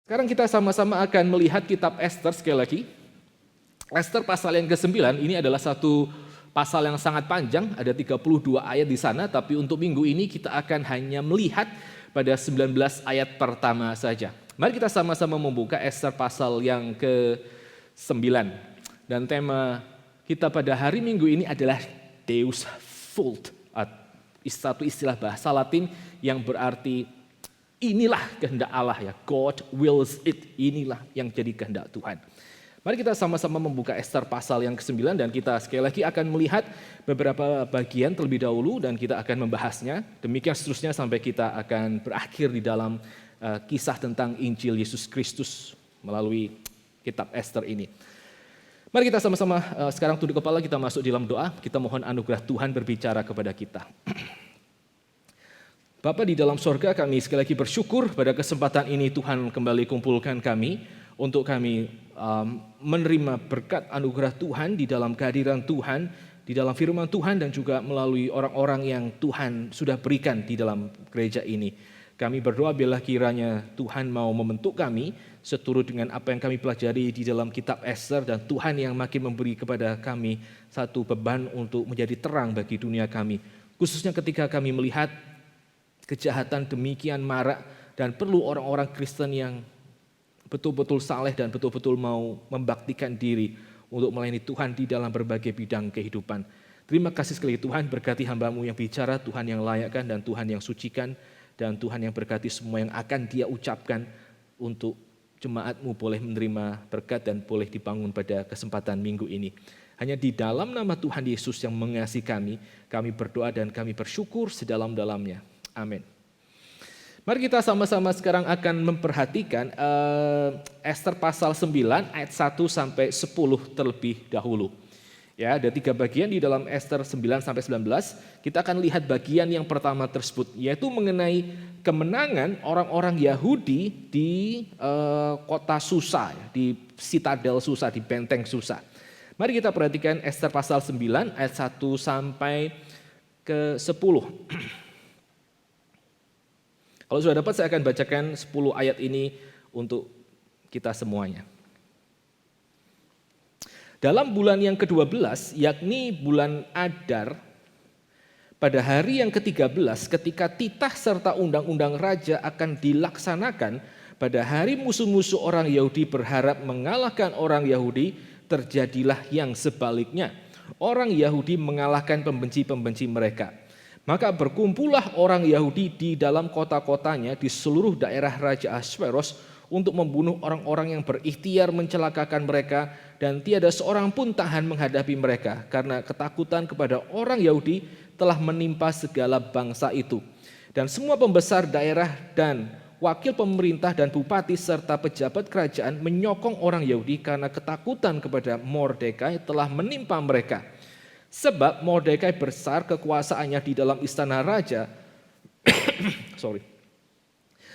Sekarang kita sama-sama akan melihat kitab Ester sekali lagi. Ester pasal yang ke-9 ini adalah satu pasal yang sangat panjang, ada 32 ayat di sana, tapi untuk minggu ini kita akan hanya melihat pada 19 ayat pertama saja. Mari kita sama-sama membuka Ester pasal yang ke-9. Dan tema kita pada hari Minggu ini adalah Deus Vult, satu istilah bahasa Latin yang berarti inilah kehendak Allah ya, God wills it, inilah yang jadi kehendak Tuhan. Mari kita sama-sama membuka Ester pasal yang ke-9 dan kita sekali lagi akan melihat beberapa bagian terlebih dahulu dan kita akan membahasnya. Demikian seterusnya sampai kita akan berakhir di dalam kisah tentang Injil Yesus Kristus melalui kitab Ester ini. Mari kita sama-sama sekarang tunduk kepala, kita masuk di dalam doa, kita mohon anugerah Tuhan berbicara kepada kita. Bapa di dalam sorga, kami sekali lagi bersyukur pada kesempatan ini Tuhan kembali kumpulkan kami untuk kami menerima berkat anugerah Tuhan di dalam kehadiran Tuhan, di dalam firman Tuhan dan juga melalui orang-orang yang Tuhan sudah berikan di dalam gereja ini. Kami berdoa bila kiranya Tuhan mau membentuk kami seturut dengan apa yang kami pelajari di dalam kitab Ester dan Tuhan yang makin memberi kepada kami satu beban untuk menjadi terang bagi dunia kami. Khususnya ketika kami melihat kejahatan demikian marak dan perlu orang-orang Kristen yang betul-betul saleh dan betul-betul mau membaktikan diri untuk melayani Tuhan di dalam berbagai bidang kehidupan. Terima kasih sekali Tuhan, berkati hamba-Mu yang bicara, Tuhan yang layakkan dan Tuhan yang sucikan, dan Tuhan yang berkati semua yang akan Dia ucapkan untuk jemaat-Mu boleh menerima berkat dan boleh dibangun pada kesempatan minggu ini. Hanya di dalam nama Tuhan Yesus yang mengasihi kami berdoa dan kami bersyukur sedalam-dalamnya. Amin. Mari kita sama-sama sekarang akan memperhatikan Ester pasal 9 ayat 1 sampai 10 terlebih dahulu. Ya, ada 3 bagian di dalam Ester 9 sampai 19. Kita akan lihat bagian yang pertama tersebut, yaitu mengenai kemenangan orang-orang Yahudi di kota Susa, di Citadel Susa, di benteng Susa. Mari kita perhatikan Ester pasal 9 ayat 1 sampai ke 10. Kalau sudah dapat saya akan bacakan 10 ayat ini untuk kita semuanya. Dalam bulan yang ke-12, yakni bulan Adar, pada hari yang ke-13 ketika titah serta undang-undang raja akan dilaksanakan, pada hari musuh-musuh orang Yahudi berharap mengalahkan orang Yahudi, terjadilah yang sebaliknya. Orang Yahudi mengalahkan pembenci-pembenci mereka. Maka berkumpullah orang Yahudi di dalam kota-kotanya di seluruh daerah Raja Ahasveros untuk membunuh orang-orang yang berikhtiar mencelakakan mereka, dan tiada seorang pun tahan menghadapi mereka karena ketakutan kepada orang Yahudi telah menimpa segala bangsa itu. Dan semua pembesar daerah dan wakil pemerintah dan bupati serta pejabat kerajaan menyokong orang Yahudi karena ketakutan kepada Mordekai telah menimpa mereka. Sebab Mordekai besar kekuasaannya di dalam istana raja.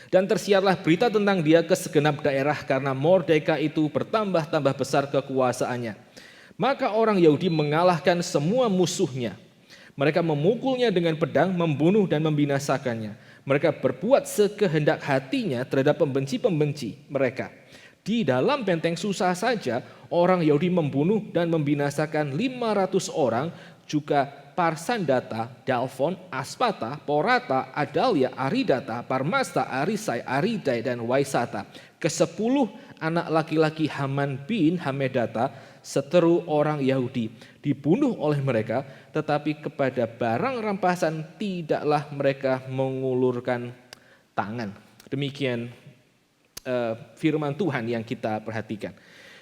Dan tersiarlah berita tentang dia ke segenap daerah karena Mordekai itu bertambah-tambah besar kekuasaannya. Maka orang Yahudi mengalahkan semua musuhnya. Mereka memukulnya dengan pedang, membunuh dan membinasakannya. Mereka berbuat sekehendak hatinya terhadap pembenci-pembenci mereka. Di dalam benteng Susa saja orang Yahudi membunuh dan membinasakan 500 orang, juga Parsandata, Dalfon, Aspata, Porata, Adalia, Aridata, Parmasta, Arisai, Aridai, dan Waisata. Ke-10 anak laki-laki Haman bin Hamedata, seteru orang Yahudi, dibunuh oleh mereka, tetapi kepada barang rampasan tidaklah mereka mengulurkan tangan. Demikian firman Tuhan yang kita perhatikan.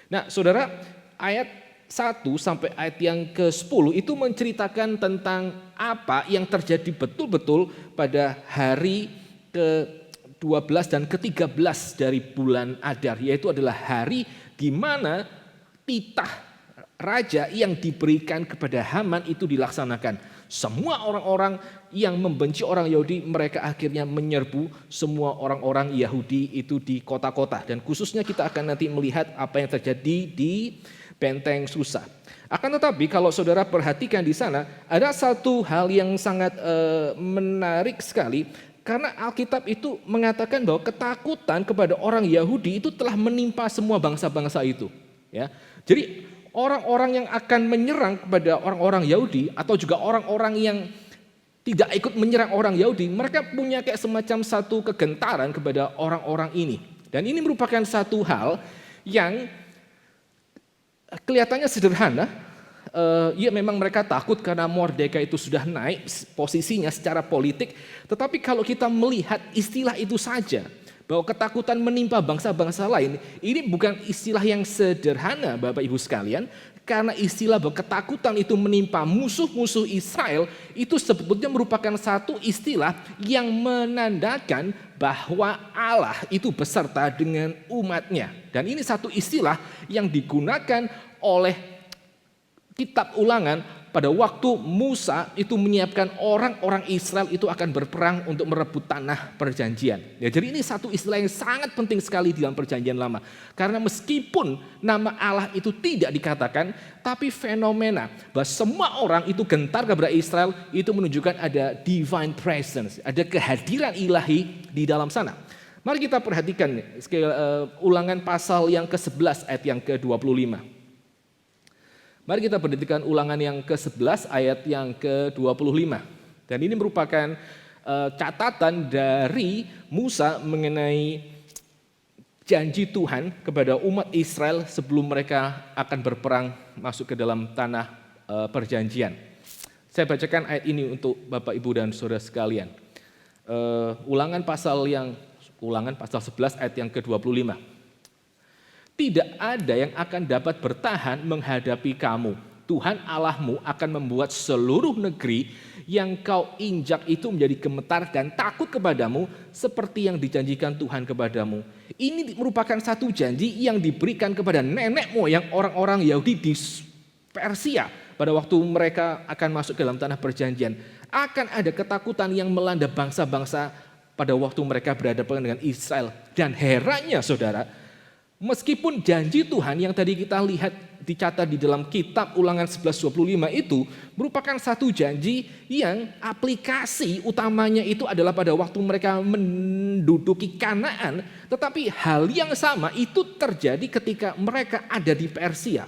Nah, saudara, ayat 1 sampai ayat yang ke-10 itu menceritakan tentang apa yang terjadi betul-betul pada hari ke-12 dan ke-13 dari bulan Adar, yaitu adalah hari di mana titah raja yang diberikan kepada Haman itu dilaksanakan. Semua orang-orang yang membenci orang Yahudi, mereka akhirnya menyerbu semua orang-orang Yahudi itu di kota-kota. Dan khususnya kita akan nanti melihat apa yang terjadi di benteng Susa. Akan tetapi kalau saudara perhatikan di sana, ada satu hal yang sangat menarik sekali. Karena Alkitab itu mengatakan bahwa ketakutan kepada orang Yahudi itu telah menimpa semua bangsa-bangsa itu. Ya, jadi orang-orang yang akan menyerang kepada orang-orang Yahudi atau juga orang-orang yang tidak ikut menyerang orang Yahudi, mereka punya kayak semacam satu kegentaran kepada orang-orang ini. Dan ini merupakan satu hal yang kelihatannya sederhana. Ya memang mereka takut karena Mordekai itu sudah naik posisinya secara politik. Tetapi kalau kita melihat istilah itu saja, bahwa ketakutan menimpa bangsa-bangsa lain, ini bukan istilah yang sederhana Bapak Ibu sekalian. Karena istilah bahwa ketakutan itu menimpa musuh-musuh Israel, itu sebetulnya merupakan satu istilah yang menandakan bahwa Allah itu beserta dengan umatnya. Dan ini satu istilah yang digunakan oleh Kitab Ulangan pada waktu Musa itu menyiapkan orang-orang Israel itu akan berperang untuk merebut tanah perjanjian. Ya, jadi ini satu istilah yang sangat penting sekali di dalam perjanjian lama. Karena meskipun nama Allah itu tidak dikatakan, tapi fenomena bahwa semua orang itu gentar kepada Israel itu menunjukkan ada divine presence, ada kehadiran ilahi di dalam sana. Mari kita perhatikan Ulangan pasal yang ke-11 ayat yang ke-25. Mari kita perhatikan Ulangan yang ke-11 ayat yang ke-25. Dan ini merupakan catatan dari Musa mengenai janji Tuhan kepada umat Israel sebelum mereka akan berperang masuk ke dalam tanah perjanjian. Saya bacakan ayat ini untuk Bapak Ibu dan Saudara sekalian. Ulangan pasal 11 ayat yang ke-25. Tidak ada yang akan dapat bertahan menghadapi kamu. Tuhan Allahmu akan membuat seluruh negeri yang kau injak itu menjadi gemetar dan takut kepadamu seperti yang dijanjikan Tuhan kepadamu. Ini merupakan satu janji yang diberikan kepada nenek moyang orang-orang Yahudi di Persia pada waktu mereka akan masuk ke dalam tanah perjanjian. Akan ada ketakutan yang melanda bangsa-bangsa pada waktu mereka berhadapan dengan Israel. Dan herannya saudara, meskipun janji Tuhan yang tadi kita lihat dicatat di dalam kitab Ulangan 11:25 itu merupakan satu janji yang aplikasi utamanya itu adalah pada waktu mereka menduduki Kanaan, tetapi hal yang sama itu terjadi ketika mereka ada di Persia.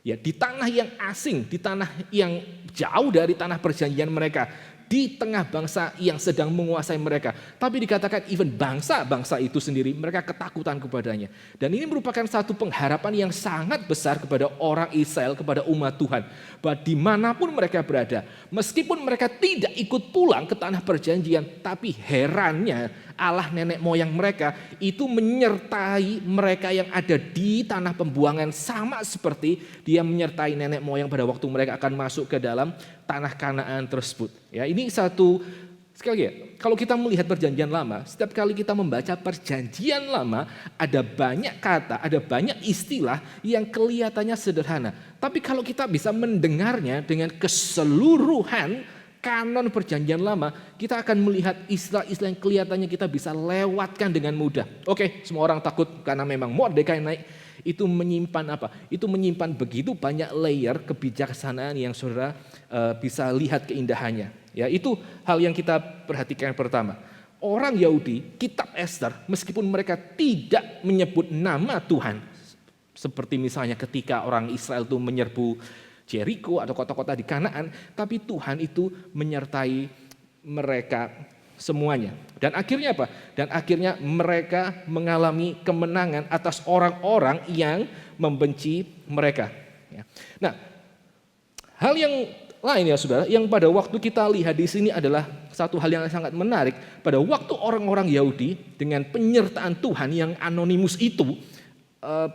Ya, di tanah yang asing, di tanah yang jauh dari tanah perjanjian mereka, di tengah bangsa yang sedang menguasai mereka. Tapi dikatakan even bangsa-bangsa itu sendiri mereka ketakutan kepadanya. Dan ini merupakan satu pengharapan yang sangat besar kepada orang Israel, kepada umat Tuhan. Bahwa dimanapun mereka berada, meskipun mereka tidak ikut pulang ke tanah perjanjian, tapi herannya Allah nenek moyang mereka itu menyertai mereka yang ada di tanah pembuangan, sama seperti dia menyertai nenek moyang pada waktu mereka akan masuk ke dalam tanah Kanaan tersebut. Ya, ini satu, sekali lagi ya, kalau kita melihat perjanjian lama, setiap kali kita membaca perjanjian lama, ada banyak kata, ada banyak istilah yang kelihatannya sederhana. Tapi kalau kita bisa mendengarnya dengan keseluruhan kanon perjanjian lama, kita akan melihat istilah-istilah yang kelihatannya kita bisa lewatkan dengan mudah. Oke, semua orang takut karena memang Mordekai naik. Itu menyimpan apa? Itu menyimpan begitu banyak layer kebijaksanaan yang saudara bisa lihat keindahannya. Ya, itu hal yang kita perhatikan pertama. Orang Yahudi, kitab Ester, meskipun mereka tidak menyebut nama Tuhan, seperti misalnya ketika orang Israel itu menyerbu Jericho atau kota-kota di Kanaan, tapi Tuhan itu menyertai mereka semuanya. Dan akhirnya apa? Dan akhirnya mereka mengalami kemenangan atas orang-orang yang membenci mereka. Nah, hal yang lain ya saudara, yang pada waktu kita lihat di sini adalah satu hal yang sangat menarik. Pada waktu orang-orang Yahudi dengan penyertaan Tuhan yang anonimus itu,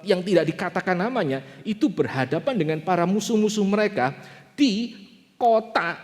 yang tidak dikatakan namanya, itu berhadapan dengan para musuh-musuh mereka di kota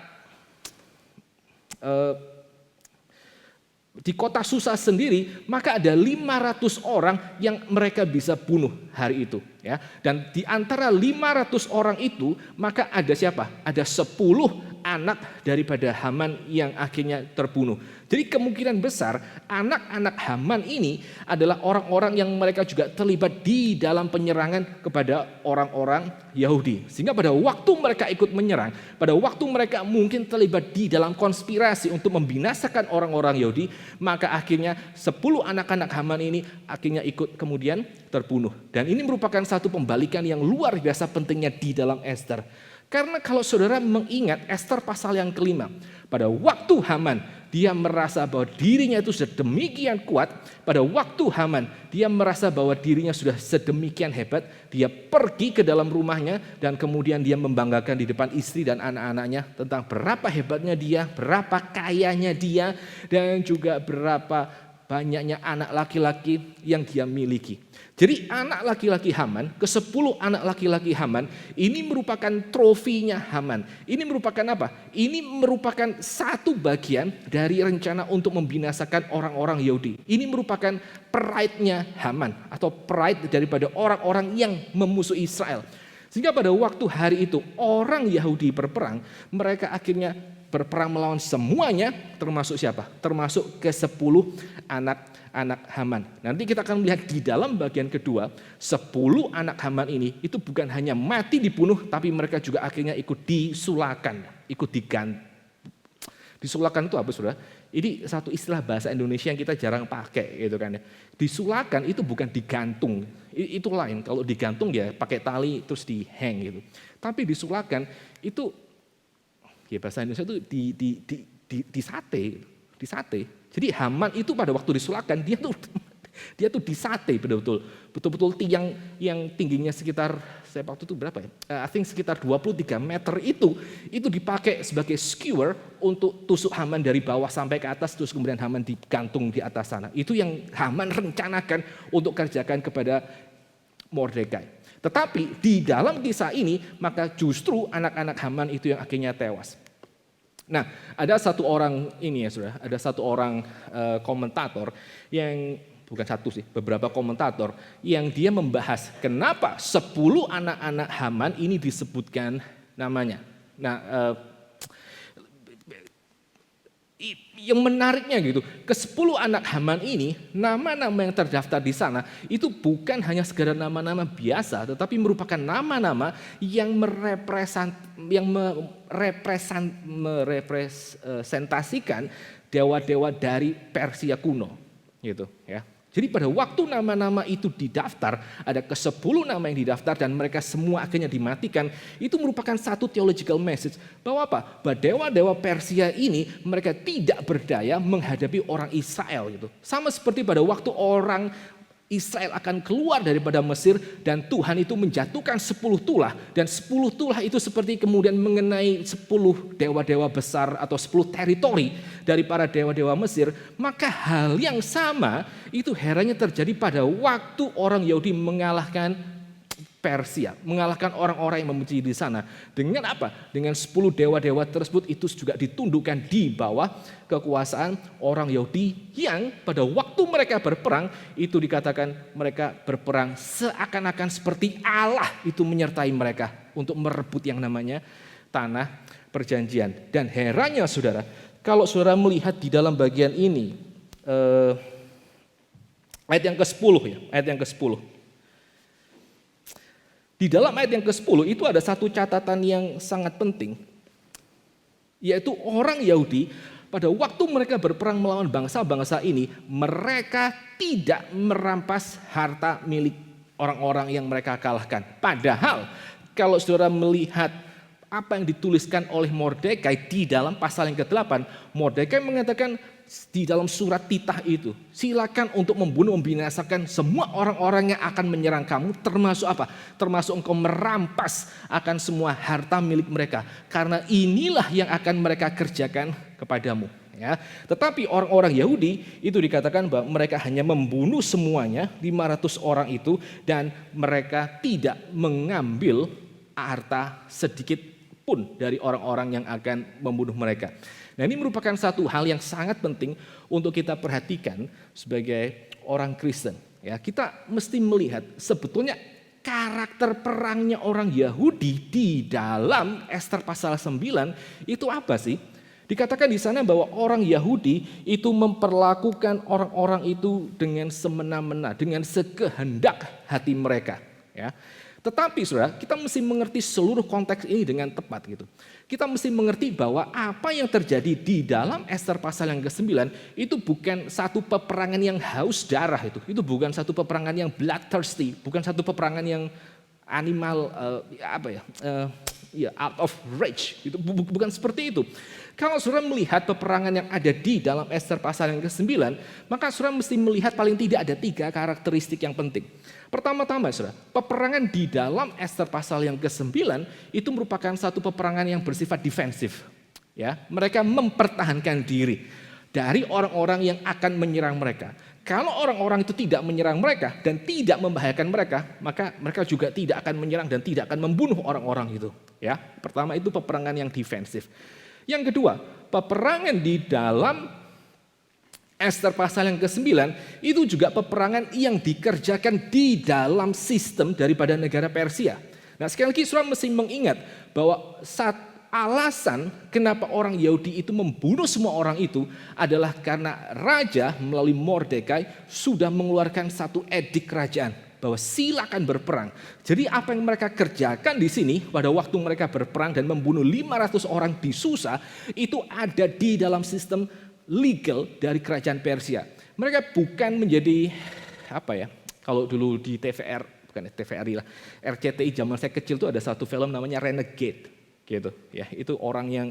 Susa sendiri, maka ada 500 orang yang mereka bisa bunuh hari itu, ya. Dan di antara 500 orang itu, maka ada siapa? Ada 10 anak daripada Haman yang akhirnya terbunuh. Jadi kemungkinan besar anak-anak Haman ini adalah orang-orang yang mereka juga terlibat di dalam penyerangan kepada orang-orang Yahudi. Sehingga pada waktu mereka ikut menyerang, pada waktu mereka mungkin terlibat di dalam konspirasi untuk membinasakan orang-orang Yahudi, maka akhirnya 10 anak-anak Haman ini akhirnya ikut kemudian terbunuh. Dan ini merupakan satu pembalikan yang luar biasa pentingnya di dalam Ester. Karena kalau saudara mengingat Ester pasal yang kelima, pada waktu Haman dia merasa bahwa dirinya itu sedemikian kuat, pada waktu Haman dia merasa bahwa dirinya sudah sedemikian hebat, dia pergi ke dalam rumahnya dan kemudian dia membanggakan di depan istri dan anak-anaknya tentang berapa hebatnya dia, berapa kayanya dia, dan juga berapa banyaknya anak laki-laki yang dia miliki. Jadi anak laki-laki Haman, ke-10 anak laki-laki Haman, ini merupakan trofinya Haman. Ini merupakan apa? Ini merupakan satu bagian dari rencana untuk membinasakan orang-orang Yahudi. Ini merupakan pride-nya Haman, atau pride daripada orang-orang yang memusuhi Israel. Sehingga pada waktu hari itu orang Yahudi berperang, mereka akhirnya berperang melawan semuanya, termasuk siapa? Termasuk ke-10 anak Haman. Nanti kita akan melihat di dalam bagian kedua, 10 anak Haman ini itu bukan hanya mati dibunuh, tapi mereka juga akhirnya ikut disulakan, ikut digantung. Disulakan itu apa, saudara? Ini satu istilah bahasa Indonesia yang kita jarang pakai, gitu kan ya. Disulakan itu bukan digantung, itu lain. Kalau digantung ya pakai tali terus dihang gitu. Tapi disulakan itu ya bahasa Indonesia itu disate. Jadi Haman itu pada waktu disulakan dia tuh disate betul-betul tiang yang tingginya sekitar, saya waktu itu berapa ya? I think sekitar 23 meter itu dipakai sebagai skewer untuk tusuk Haman dari bawah sampai ke atas, terus kemudian Haman digantung di atas sana. Itu yang Haman rencanakan untuk kerjakan kepada Mordekai. Tetapi di dalam kisah ini maka justru anak-anak Haman itu yang akhirnya tewas. Nah, ada satu orang ini ya saudara, ada satu orang komentator yang, bukan satu sih, beberapa komentator yang dia membahas kenapa 10 anak-anak Haman ini disebutkan namanya. Nah, yang menariknya gitu, ke-10 anak Haman ini, nama-nama yang terdaftar di sana itu bukan hanya sekedar nama-nama biasa, tetapi merupakan nama-nama yang merepresentasikan dewa-dewa dari Persia kuno, gitu ya. Jadi pada waktu nama-nama itu didaftar, ada ke-10 nama yang didaftar dan mereka semua akhirnya dimatikan, itu merupakan satu theological message bahwa apa? Bahwa dewa-dewa Persia ini mereka tidak berdaya menghadapi orang Israel gitu. Sama seperti pada waktu orang Israel akan keluar daripada Mesir dan Tuhan itu menjatuhkan 10 tulah, dan 10 tulah itu seperti kemudian mengenai 10 dewa-dewa besar atau 10 teritori dari para dewa-dewa Mesir. Maka hal yang sama itu heranya terjadi pada waktu orang Yahudi mengalahkan Persia, mengalahkan orang-orang yang memuji di sana. Dengan apa? Dengan 10 dewa-dewa tersebut itu juga ditundukkan di bawah kekuasaan orang Yahudi yang pada waktu mereka berperang itu dikatakan mereka berperang seakan-akan seperti Allah itu menyertai mereka untuk merebut yang namanya tanah perjanjian. Dan herannya saudara, kalau saudara melihat di dalam bagian ini ayat yang ke-10 ya, ayat yang ke-10. Di dalam ayat yang ke-10 itu ada satu catatan yang sangat penting, yaitu orang Yahudi pada waktu mereka berperang melawan bangsa-bangsa ini, mereka tidak merampas harta milik orang-orang yang mereka kalahkan. Padahal kalau saudara melihat apa yang dituliskan oleh Mordekai di dalam pasal yang ke-8, Mordekai mengatakan di dalam surat titah itu, silakan untuk membunuh, membinasakan semua orang-orang yang akan menyerang kamu, termasuk apa? Termasuk engkau merampas akan semua harta milik mereka, karena inilah yang akan mereka kerjakan kepadamu. Ya. Tetapi orang-orang Yahudi itu dikatakan bahwa mereka hanya membunuh semuanya, 500 orang itu, dan mereka tidak mengambil harta sedikit pun dari orang-orang yang akan membunuh mereka. Nah, ini merupakan satu hal yang sangat penting untuk kita perhatikan sebagai orang Kristen. Ya, kita mesti melihat sebetulnya karakter perangnya orang Yahudi di dalam Ester pasal 9 itu apa sih? Dikatakan di sana bahwa orang Yahudi itu memperlakukan orang-orang itu dengan semena-mena, dengan sekehendak hati mereka. Ya. Tetapi saudara, kita mesti mengerti seluruh konteks ini dengan tepat gitu. Kita mesti mengerti bahwa apa yang terjadi di dalam Ester pasal yang ke-9 itu bukan satu peperangan yang haus darah itu. Itu bukan satu peperangan yang bloodthirsty, bukan satu peperangan yang animal out of rage. Itu bukan seperti itu. Kalau saudara melihat peperangan yang ada di dalam Ester pasal yang ke-9, maka saudara mesti melihat paling tidak ada 3 karakteristik yang penting. Pertama-tama saudara, peperangan di dalam Ester pasal yang ke-9 itu merupakan satu peperangan yang bersifat defensif. Ya, mereka mempertahankan diri dari orang-orang yang akan menyerang mereka. Kalau orang-orang itu tidak menyerang mereka dan tidak membahayakan mereka, maka mereka juga tidak akan menyerang dan tidak akan membunuh orang-orang itu. Ya, pertama itu peperangan yang defensif. Yang kedua, peperangan di dalam Ester pasal yang ke-9 itu juga peperangan yang dikerjakan di dalam sistem daripada negara Persia. Nah, sekali lagi saudara mesti mengingat bahwa alasan kenapa orang Yahudi itu membunuh semua orang itu adalah karena raja melalui Mordekai sudah mengeluarkan satu edik kerajaan bahwa silakan berperang. Jadi apa yang mereka kerjakan di sini pada waktu mereka berperang dan membunuh 500 orang di Susa itu ada di dalam sistem legal dari kerajaan Persia. Mereka bukan menjadi kalau dulu di TVR, bukan TVRI lah, RCTI zaman saya kecil tuh ada satu film namanya Renegade gitu ya. Itu orang yang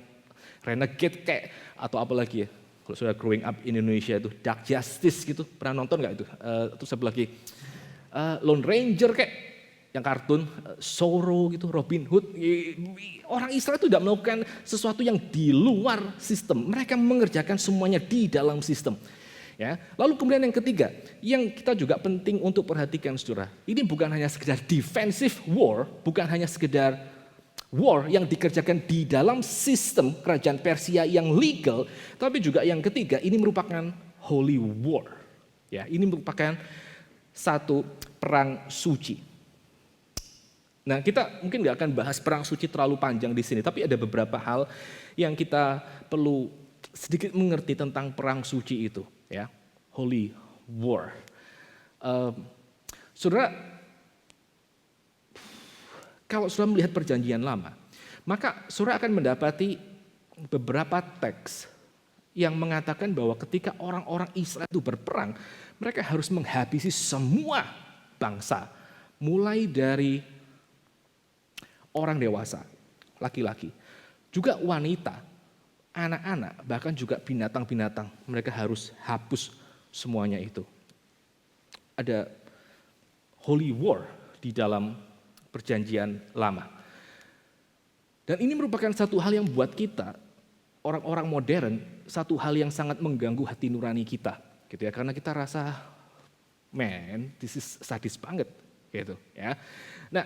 renegade kayak atau apa lagi ya. Kalau sudah growing up in Indonesia itu Dark Justice gitu, pernah nonton nggak itu? Terus apa lagi? Lone Ranger kayak yang kartun, Zorro gitu, Robin Hood. Orang Israel itu tidak melakukan sesuatu yang di luar sistem. Mereka mengerjakan semuanya di dalam sistem. Ya. Lalu kemudian yang ketiga, yang kita juga penting untuk perhatikan saudara. Ini bukan hanya sekedar defensive war, bukan hanya sekedar war yang dikerjakan di dalam sistem kerajaan Persia yang legal, tapi juga yang ketiga ini merupakan holy war. Ya, ini merupakan satu perang suci. Nah, kita mungkin nggak akan bahas perang suci terlalu panjang di sini, tapi ada beberapa hal yang kita perlu sedikit mengerti tentang perang suci itu, ya, holy war. Saudara, kalau saudara melihat perjanjian lama, maka saudara akan mendapati beberapa teks yang mengatakan bahwa ketika orang-orang Israel itu berperang, mereka harus menghabisi semua bangsa, mulai dari orang dewasa, laki-laki, juga wanita, anak-anak, bahkan juga binatang-binatang. Mereka harus hapus semuanya itu. Ada holy war di dalam perjanjian lama. Dan ini merupakan satu hal yang buat kita, orang-orang modern, satu hal yang sangat mengganggu hati nurani kita. Gitu ya, karena kita rasa, man, this is sadis banget. Gitu, ya. Nah,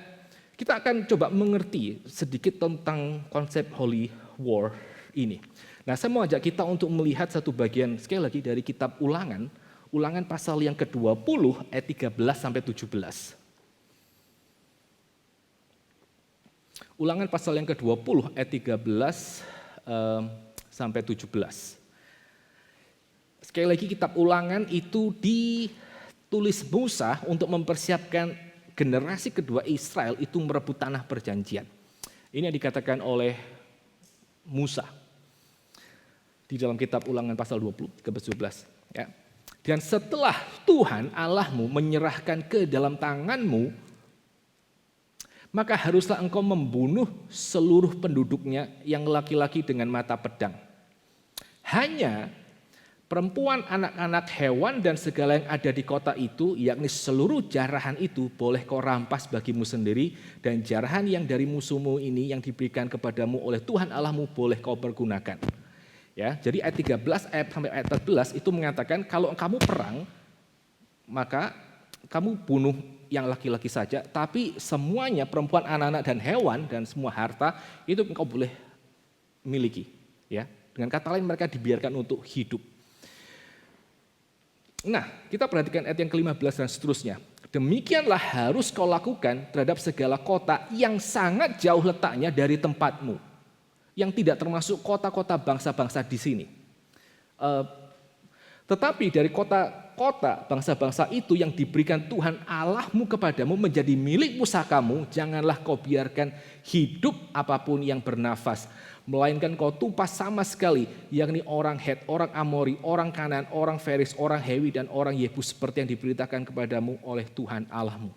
kita akan coba mengerti sedikit tentang konsep holy war ini. Nah, saya mau ajak kita untuk melihat satu bagian sekali lagi dari kitab Ulangan, Ulangan pasal yang ke-20 ayat 13 sampai 17. Ulangan pasal yang ke-20 ayat 13 sampai 17. Sekali lagi kitab Ulangan itu ditulis Musa untuk mempersiapkan generasi kedua Israel itu merebut tanah perjanjian. Ini yang dikatakan oleh Musa di dalam kitab Ulangan pasal 20, 13. Ya. Dan setelah Tuhan Allahmu menyerahkan ke dalam tanganmu, maka haruslah engkau membunuh seluruh penduduknya yang laki-laki dengan mata pedang. Hanya perempuan, anak-anak, hewan, dan segala yang ada di kota itu, yakni seluruh jarahan itu boleh kau rampas bagimu sendiri, dan jarahan yang dari musuhmu ini yang diberikan kepadamu oleh Tuhan Allahmu boleh kau pergunakan. Ya, jadi ayat 13 sampai ayat 14 itu mengatakan kalau kamu perang, maka kamu bunuh yang laki-laki saja, tapi semuanya perempuan, anak-anak, dan hewan, dan semua harta itu engkau boleh miliki. Ya, dengan kata lain mereka dibiarkan untuk hidup. Nah, kita perhatikan ayat yang ke-15 dan seterusnya. Demikianlah harus kau lakukan terhadap segala kota yang sangat jauh letaknya dari tempatmu, yang tidak termasuk kota-kota bangsa-bangsa di sini. Tetapi dari kota-kota bangsa-bangsa itu yang diberikan Tuhan Allahmu kepadamu menjadi milik pusakamu, janganlah kau biarkan hidup apapun yang bernafas, melainkan kau tumpas sama sekali, yakni orang Het, orang Amori, orang Kanan, orang Feris, orang Hewi, dan orang Yebus, seperti yang diberitakan kepadamu oleh Tuhan Allahmu.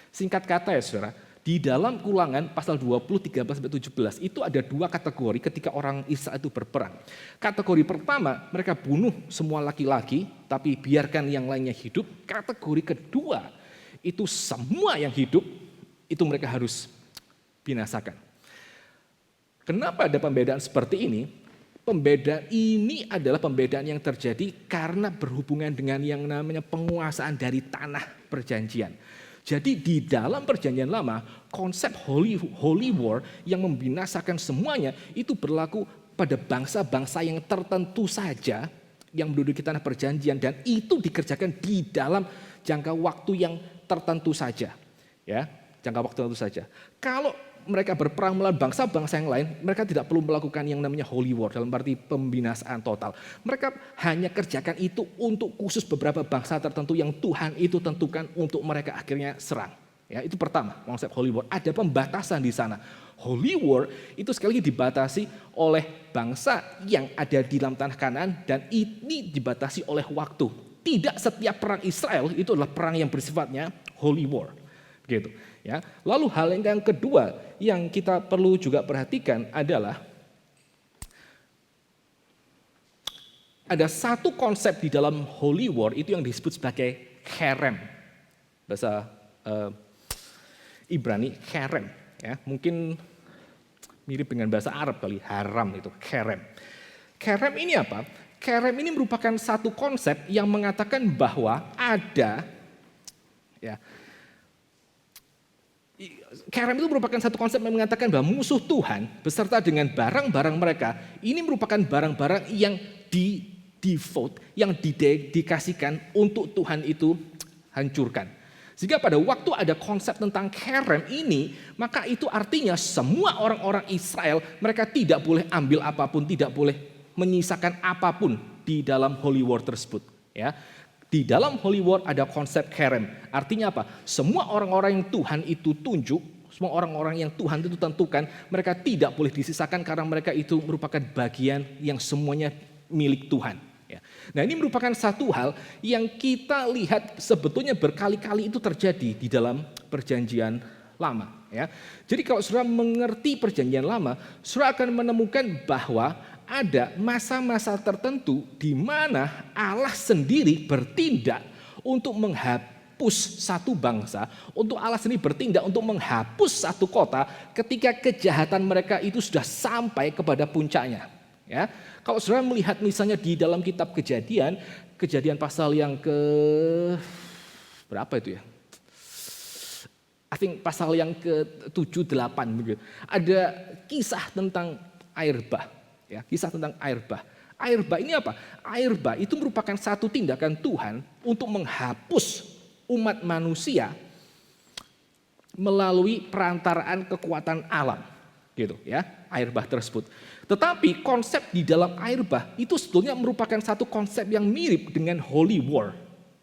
Singkat kata ya saudara, di dalam Ulangan pasal 20, 13-17 itu ada dua kategori ketika orang Israel itu berperang. Kategori pertama, mereka bunuh semua laki-laki, tapi biarkan yang lainnya hidup. Kategori kedua, itu semua yang hidup, itu mereka harus binasakan. Kenapa ada pembedaan seperti ini? Pembedaan ini adalah pembedaan yang terjadi karena berhubungan dengan yang namanya penguasaan dari tanah perjanjian. Jadi di dalam perjanjian lama, konsep holy war yang membinasakan semuanya itu berlaku pada bangsa-bangsa yang tertentu saja yang menduduki tanah perjanjian, dan itu dikerjakan di dalam jangka waktu yang tertentu saja. Ya, jangka waktu tertentu saja. Kalau mereka berperang melawan bangsa-bangsa yang lain, mereka tidak perlu melakukan yang namanya holy war dalam arti pembinasaan total. Mereka hanya kerjakan itu untuk khusus beberapa bangsa tertentu yang Tuhan itu tentukan untuk mereka akhirnya serang. Ya, itu pertama, konsep holy war. Ada pembatasan di sana. Holy war itu sekali lagi dibatasi oleh bangsa yang ada di dalam tanah Kanaan, dan ini dibatasi oleh waktu. Tidak setiap perang Israel itu adalah perang yang bersifatnya holy war. Gitu. Ya. Lalu hal yang kedua yang kita perlu juga perhatikan adalah ada satu konsep di dalam holy war itu yang disebut sebagai cherem. Bahasa Ibrani cherem, ya. Mungkin mirip dengan bahasa Arab kali, haram itu, cherem. Cherem ini apa? Cherem ini merupakan satu konsep yang mengatakan bahwa ada, ya, Cherem itu merupakan satu konsep yang mengatakan bahwa musuh Tuhan beserta dengan barang-barang mereka ini merupakan barang-barang yang di-devote, yang dikasihkan untuk Tuhan itu hancurkan. Sehingga pada waktu ada konsep tentang Cherem ini, maka itu artinya semua orang-orang Israel mereka tidak boleh ambil apapun, tidak boleh menyisakan apapun di dalam holy war tersebut. Ya. Di dalam holy war ada konsep cherem. Artinya apa? Semua orang-orang yang Tuhan itu tunjuk, semua orang-orang yang Tuhan itu tentukan, mereka tidak boleh disisakan karena mereka itu merupakan bagian yang semuanya milik Tuhan. Ya. Nah, ini merupakan satu hal yang kita lihat sebetulnya berkali-kali itu terjadi di dalam perjanjian lama. Ya. Jadi kalau saudara mengerti perjanjian lama, saudara akan menemukan bahwa ada masa-masa tertentu di mana Allah sendiri bertindak untuk menghapus satu bangsa, untuk Allah sendiri bertindak untuk menghapus satu kota ketika kejahatan mereka itu sudah sampai kepada puncaknya. Ya, kalau saudara melihat misalnya di dalam kitab Kejadian pasal yang ke berapa itu ya? I think pasal yang ke-7, 8 begitu. Ada kisah tentang air bah. Ya, kisah tentang air bah. Air bah ini apa? Air bah itu merupakan satu tindakan Tuhan untuk menghapus umat manusia melalui perantaraan kekuatan alam, gitu ya, air bah tersebut. Tetapi konsep di dalam air bah itu sebetulnya merupakan satu konsep yang mirip dengan holy war,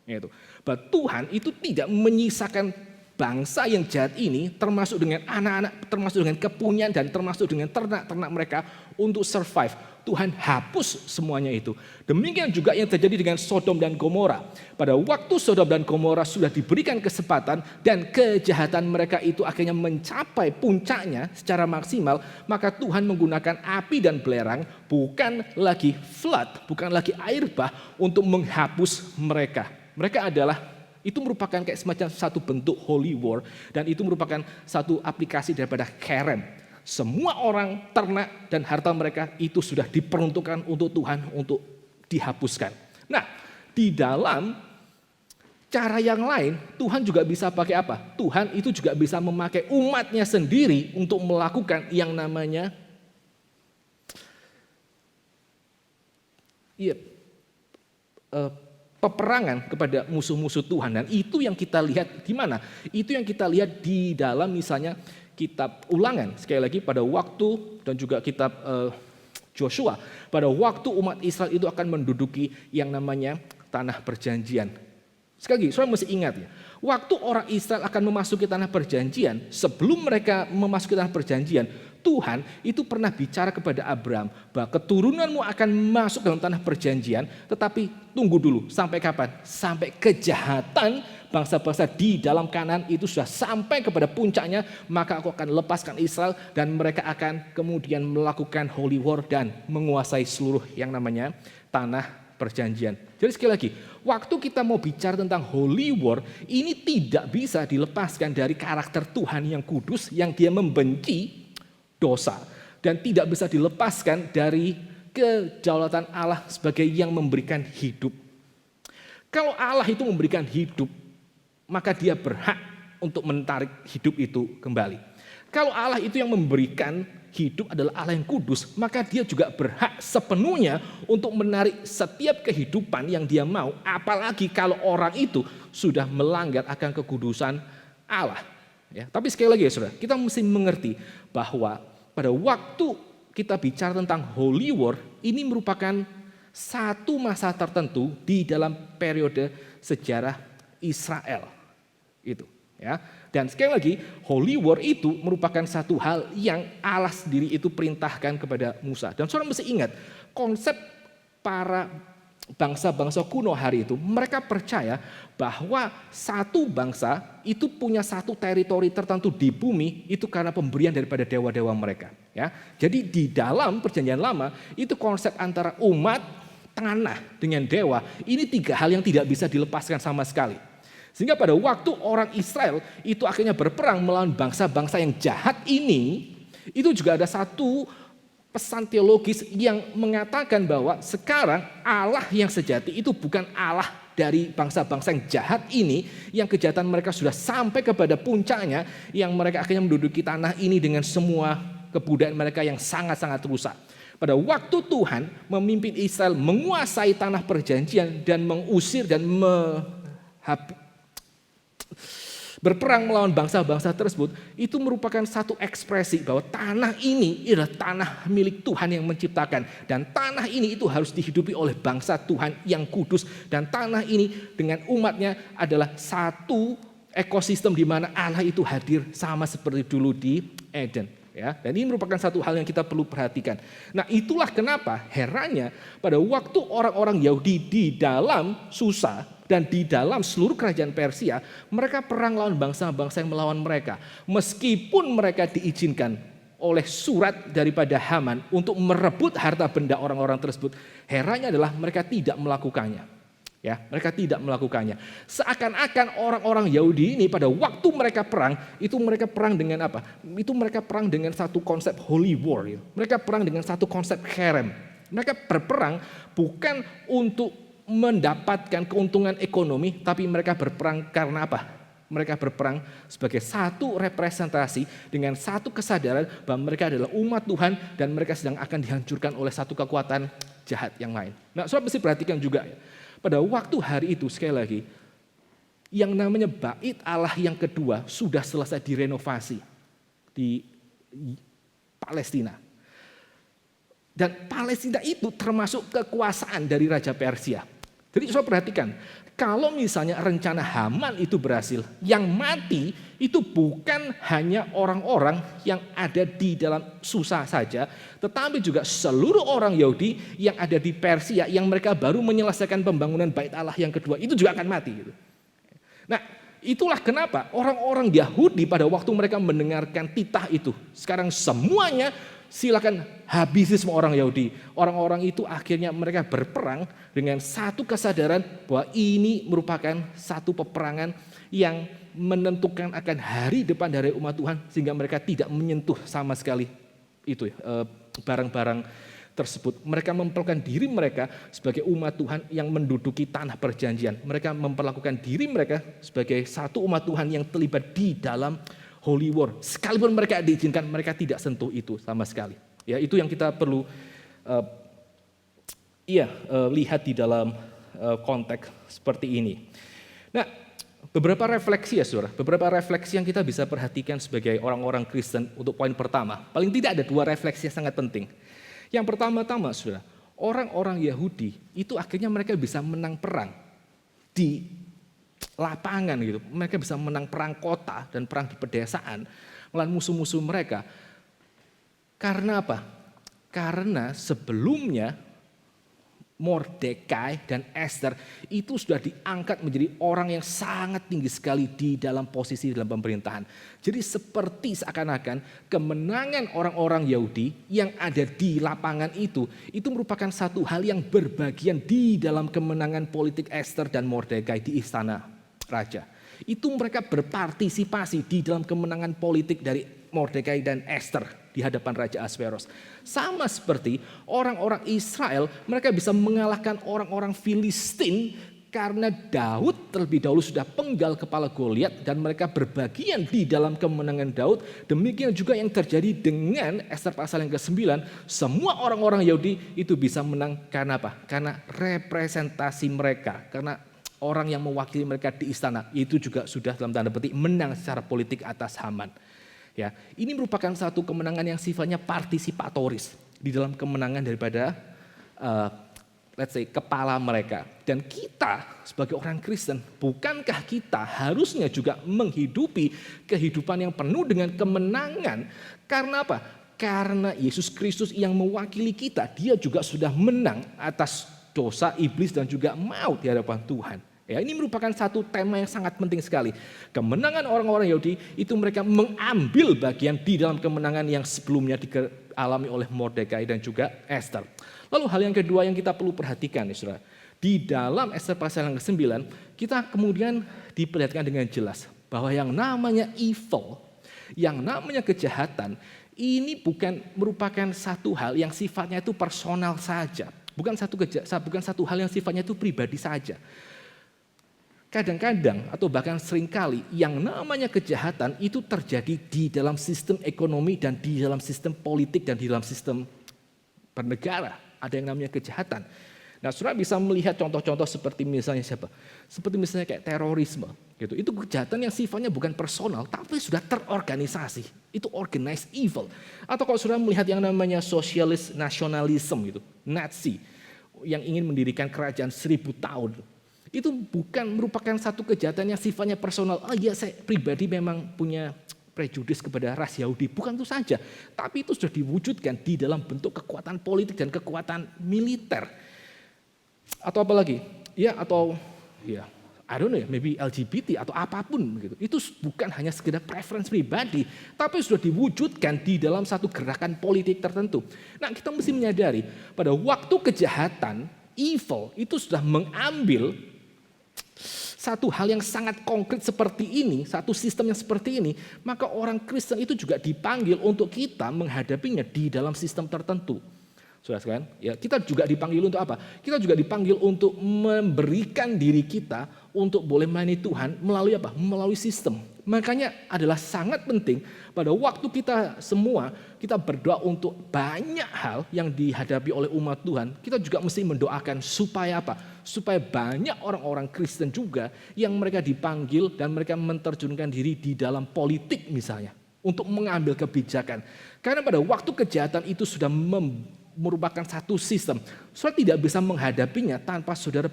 gitu. Bahwa Tuhan itu tidak menyisakan bangsa yang jahat ini, termasuk dengan anak-anak, termasuk dengan kepunyaan, dan termasuk dengan ternak-ternak mereka untuk survive. Tuhan hapus semuanya itu. Demikian juga yang terjadi dengan Sodom dan Gomora. Pada waktu Sodom dan Gomora sudah diberikan kesempatan dan kejahatan mereka itu akhirnya mencapai puncaknya secara maksimal, maka Tuhan menggunakan api dan belerang, bukan lagi flood, bukan lagi air bah untuk menghapus mereka. Mereka adalah itu merupakan kayak semacam satu bentuk holy war, dan itu merupakan satu aplikasi daripada cherem. Semua orang, ternak, dan harta mereka itu sudah diperuntukkan untuk Tuhan untuk dihapuskan. Nah, di dalam cara yang lain, Tuhan juga bisa pakai apa? Tuhan itu juga bisa memakai umatnya sendiri untuk melakukan yang namanya peperangan kepada musuh-musuh Tuhan. Dan itu yang kita lihat di mana? Itu yang kita lihat di dalam misalnya kitab Ulangan. Sekali lagi pada waktu dan juga kitab Joshua. Pada waktu umat Israel itu akan menduduki yang namanya tanah perjanjian. Sekali lagi, saudara mesti ingat ya. Waktu orang Israel akan memasuki tanah perjanjian, sebelum mereka memasuki tanah perjanjian, Tuhan itu pernah bicara kepada Abraham bahwa keturunanmu akan masuk dalam tanah perjanjian, tetapi tunggu dulu, sampai kapan? Sampai kejahatan bangsa-bangsa di dalam Kanaan itu sudah sampai kepada puncaknya, maka aku akan lepaskan Israel dan mereka akan kemudian melakukan holy war dan menguasai seluruh yang namanya tanah perjanjian. Jadi sekali lagi, waktu kita mau bicara tentang holy war, ini tidak bisa dilepaskan dari karakter Tuhan yang kudus, yang dia membenci dosa. Dan tidak bisa dilepaskan dari kedaulatan Allah sebagai yang memberikan hidup. Kalau Allah itu memberikan hidup, maka dia berhak untuk menarik hidup itu kembali. Kalau Allah itu yang memberikan hidup adalah Allah yang kudus, maka dia juga berhak sepenuhnya untuk menarik setiap kehidupan yang dia mau. Apalagi kalau orang itu sudah melanggar akan kekudusan Allah. Ya, tapi sekali lagi ya saudara, kita mesti mengerti bahwa pada waktu kita bicara tentang holy war, ini merupakan satu masa tertentu di dalam periode sejarah Israel. Itu. Ya. Dan sekali lagi, holy war itu merupakan satu hal yang Allah sendiri itu perintahkan kepada Musa. Dan saudara mesti ingat, konsep para bangsa-bangsa kuno hari itu, mereka percaya bahwa satu bangsa itu punya satu teritori tertentu di bumi itu karena pemberian daripada dewa-dewa mereka. Ya. Jadi di dalam perjanjian lama itu konsep antara umat, tanah dengan dewa, ini tiga hal yang tidak bisa dilepaskan sama sekali. Sehingga pada waktu orang Israel itu akhirnya berperang melawan bangsa-bangsa yang jahat ini, itu juga ada satu pesan teologis yang mengatakan bahwa sekarang Allah yang sejati itu bukan Allah dari bangsa-bangsa yang jahat ini, yang kejahatan mereka sudah sampai kepada puncaknya, yang mereka akhirnya menduduki tanah ini dengan semua kebudayaan mereka yang sangat-sangat rusak. Pada waktu Tuhan memimpin Israel menguasai tanah perjanjian dan mengusir dan berperang melawan bangsa-bangsa tersebut, itu merupakan satu ekspresi bahwa tanah ini adalah tanah milik Tuhan yang menciptakan, dan tanah ini itu harus dihidupi oleh bangsa Tuhan yang kudus, dan tanah ini dengan umatnya adalah satu ekosistem di mana Allah itu hadir sama seperti dulu di Eden. Ya, dan ini merupakan satu hal yang kita perlu perhatikan. Nah, itulah kenapa herannya pada waktu orang-orang Yahudi di dalam Susa dan di dalam seluruh kerajaan Persia, mereka perang lawan bangsa-bangsa yang melawan mereka. Meskipun mereka diizinkan oleh surat daripada Haman untuk merebut harta benda orang-orang tersebut, herannya adalah mereka tidak melakukannya. Ya, mereka tidak melakukannya. Seakan-akan orang-orang Yahudi ini pada waktu mereka perang, itu mereka perang dengan apa? Itu mereka perang dengan satu konsep holy war. Gitu. Mereka perang dengan satu konsep herem. Mereka berperang bukan untuk mendapatkan keuntungan ekonomi, tapi mereka berperang karena apa? Mereka berperang sebagai satu representasi dengan satu kesadaran bahwa mereka adalah umat Tuhan dan mereka sedang akan dihancurkan oleh satu kekuatan jahat yang lain. Nah, saudara mesti perhatikan juga ya. Pada waktu hari itu sekali lagi, yang namanya bait Allah yang kedua sudah selesai direnovasi di Palestina. Dan Palestina itu termasuk kekuasaan dari Raja Persia. Jadi saudara perhatikan, kalau misalnya rencana Haman itu berhasil, yang mati itu bukan hanya orang-orang yang ada di dalam Susa saja, tetapi juga seluruh orang Yahudi yang ada di Persia yang mereka baru menyelesaikan pembangunan bait Allah yang kedua, itu juga akan mati. Gitu. Nah, itulah kenapa orang-orang Yahudi pada waktu mereka mendengarkan titah itu, sekarang semuanya silakan habisi semua orang Yahudi. Orang-orang itu akhirnya mereka berperang dengan satu kesadaran bahwa ini merupakan satu peperangan yang menentukan akan hari depan dari umat Tuhan, sehingga mereka tidak menyentuh sama sekali itu barang-barang tersebut. Mereka memperlakukan diri mereka sebagai umat Tuhan yang menduduki tanah perjanjian. Mereka memperlakukan diri mereka sebagai satu umat Tuhan yang terlibat di dalam holy war. Sekalipun mereka diizinkan, mereka tidak sentuh itu sama sekali. Ya, itu yang kita perlu lihat di dalam konteks seperti ini. Nah, beberapa refleksi ya saudara, beberapa refleksi yang kita bisa perhatikan sebagai orang-orang Kristen untuk poin pertama. Paling tidak ada 2 refleksi yang sangat penting. Yang pertama-tama saudara, orang-orang Yahudi itu akhirnya mereka bisa menang perang di lapangan gitu. Mereka bisa menang perang kota dan perang di pedesaan melawan musuh-musuh mereka. Karena apa? Karena sebelumnya Mordekai dan Esther itu sudah diangkat menjadi orang yang sangat tinggi sekali di dalam posisi dalam pemerintahan. Jadi seperti seakan-akan kemenangan orang-orang Yahudi yang ada di lapangan itu merupakan satu hal yang berbagian di dalam kemenangan politik Esther dan Mordekai di istana raja. Itu mereka berpartisipasi di dalam kemenangan politik dari Mordekai dan Esther di hadapan Raja Ahasveros. Sama seperti orang-orang Israel, mereka bisa mengalahkan orang-orang Filistin karena Daud terlebih dahulu sudah penggal kepala Goliat dan mereka berbagian di dalam kemenangan Daud. Demikian juga yang terjadi dengan Esther pasal yang ke-9. Semua orang-orang Yahudi itu bisa menang karena apa? Karena representasi mereka, karena orang yang mewakili mereka di istana itu juga sudah dalam tanda petik menang secara politik atas Haman. Ya, ini merupakan satu kemenangan yang sifatnya partisipatoris di dalam kemenangan daripada let's say kepala mereka. Dan kita sebagai orang Kristen, bukankah kita harusnya juga menghidupi kehidupan yang penuh dengan kemenangan? Karena apa? Karena Yesus Kristus yang mewakili kita, dia juga sudah menang atas dosa, iblis dan juga maut di hadapan Tuhan. Ya, ini merupakan satu tema yang sangat penting sekali. Kemenangan orang-orang Yahudi itu mereka mengambil bagian di dalam kemenangan yang sebelumnya dialami oleh Mordekai dan juga Esther. Lalu hal yang kedua yang kita perlu perhatikan, saudara, di dalam Esther pasal yang ke-9 kita kemudian diperlihatkan dengan jelas bahwa yang namanya evil, yang namanya kejahatan, ini bukan merupakan satu hal yang sifatnya itu personal saja, bukan satu hal yang sifatnya itu pribadi saja. Kadang-kadang atau bahkan seringkali yang namanya kejahatan itu terjadi di dalam sistem ekonomi dan di dalam sistem politik dan di dalam sistem bernegara. Ada yang namanya kejahatan. Nah, saudara bisa melihat contoh-contoh seperti misalnya siapa? Seperti misalnya kayak terorisme. Gitu. Itu kejahatan yang sifatnya bukan personal tapi sudah terorganisasi. Itu organized evil. Atau kalau saudara melihat yang namanya sosialis nasionalisme gitu, Nazi yang ingin mendirikan kerajaan 1000 tahun. Itu bukan merupakan satu kejahatan yang sifatnya personal. Oh iya, saya pribadi memang punya prejudis kepada ras Yahudi. Bukan itu saja, tapi itu sudah diwujudkan di dalam bentuk kekuatan politik dan kekuatan militer. Atau apa lagi? Ya, atau ya, I don't know, maybe LGBT atau apapun gitu. Itu bukan hanya sekedar preference pribadi, tapi sudah diwujudkan di dalam satu gerakan politik tertentu. Nah, kita mesti menyadari pada waktu kejahatan, evil itu sudah mengambil satu hal yang sangat konkret seperti ini, satu sistem yang seperti ini, maka orang Kristen itu juga dipanggil untuk kita menghadapinya di dalam sistem tertentu. Saudara sekalian, ya, kita juga dipanggil untuk apa? Kita juga dipanggil untuk memberikan diri kita untuk boleh melayani Tuhan melalui apa? Melalui sistem. Makanya adalah sangat penting pada waktu kita semua kita berdoa untuk banyak hal yang dihadapi oleh umat Tuhan. Kita juga mesti mendoakan supaya apa? Supaya banyak orang-orang Kristen juga yang mereka dipanggil dan mereka menerjunkan diri di dalam politik misalnya untuk mengambil kebijakan. Karena pada waktu kejahatan itu sudah merupakan satu sistem. Saudara tidak bisa menghadapinya tanpa saudara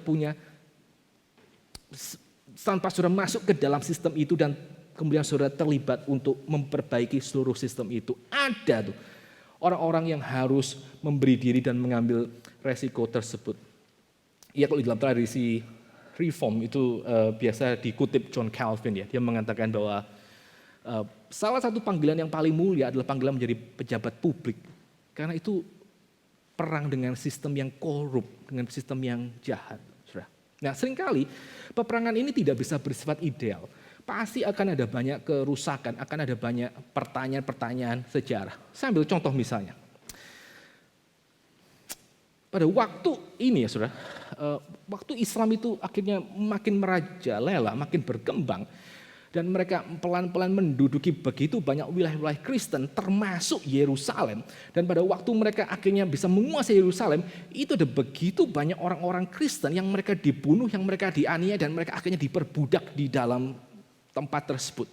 masuk ke dalam sistem itu dan kemudian saudara terlibat untuk memperbaiki seluruh sistem itu. Ada tuh orang-orang yang harus memberi diri dan mengambil resiko tersebut. Ya, kalau di dalam tradisi reform itu biasa dikutip John Calvin ya. Dia mengatakan bahwa salah satu panggilan yang paling mulia adalah panggilan menjadi pejabat publik. Karena itu perang dengan sistem yang korup, dengan sistem yang jahat. Nah, seringkali peperangan ini tidak bisa bersifat ideal. Pasti akan ada banyak kerusakan, akan ada banyak pertanyaan-pertanyaan sejarah. Saya ambil contoh misalnya. Pada waktu ini ya saudara, waktu Islam itu akhirnya makin merajalela, makin berkembang. Dan mereka pelan-pelan menduduki begitu banyak wilayah-wilayah Kristen termasuk Yerusalem. Dan pada waktu mereka akhirnya bisa menguasai Yerusalem, itu ada begitu banyak orang-orang Kristen yang mereka dibunuh, yang mereka dianiaya, dan mereka akhirnya diperbudak di dalam tempat tersebut.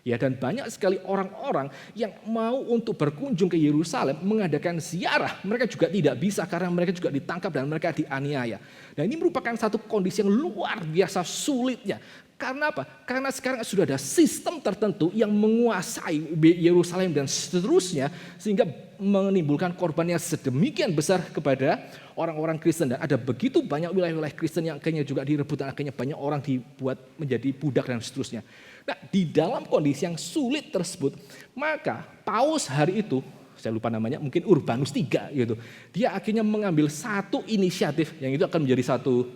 Ya, dan banyak sekali orang-orang yang mau untuk berkunjung ke Yerusalem mengadakan ziarah, mereka juga tidak bisa karena mereka juga ditangkap dan mereka dianiaya. Dan ini merupakan satu kondisi yang luar biasa sulitnya. Karena apa? Karena sekarang sudah ada sistem tertentu yang menguasai Yerusalem dan seterusnya, sehingga menimbulkan korban yang sedemikian besar kepada orang-orang Kristen. Dan ada begitu banyak wilayah-wilayah Kristen yang akhirnya juga direbut, dan akhirnya banyak orang dibuat menjadi budak dan seterusnya. Nah, di dalam kondisi yang sulit tersebut, maka Paus hari itu, saya lupa namanya, mungkin Urbanus III gitu, dia akhirnya mengambil satu inisiatif yang itu akan menjadi satu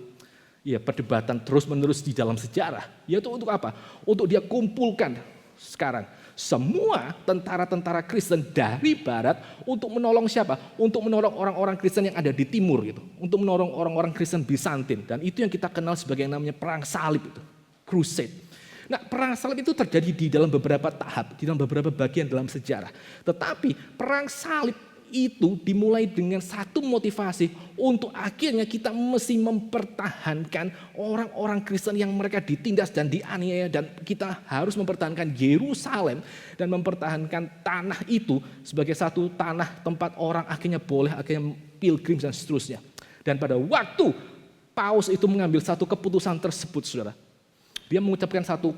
perdebatan terus-menerus di dalam sejarah. Yaitu untuk apa? Untuk dia kumpulkan sekarang semua tentara-tentara Kristen dari barat untuk menolong siapa? Untuk menolong orang-orang Kristen yang ada di timur gitu. Untuk menolong orang-orang Kristen Bizantin. Dan itu yang kita kenal sebagai yang namanya perang salib itu. Crusade. Nah, perang salib itu terjadi di dalam beberapa tahap, di dalam beberapa bagian dalam sejarah. Tetapi perang salib itu dimulai dengan satu motivasi untuk akhirnya kita mesti mempertahankan orang-orang Kristen yang mereka ditindas dan dianiaya, dan kita harus mempertahankan Yerusalem dan mempertahankan tanah itu sebagai satu tanah tempat orang akhirnya boleh akhirnya pilgrim dan seterusnya. Dan pada waktu Paus itu mengambil satu keputusan tersebut, saudara, dia mengucapkan satu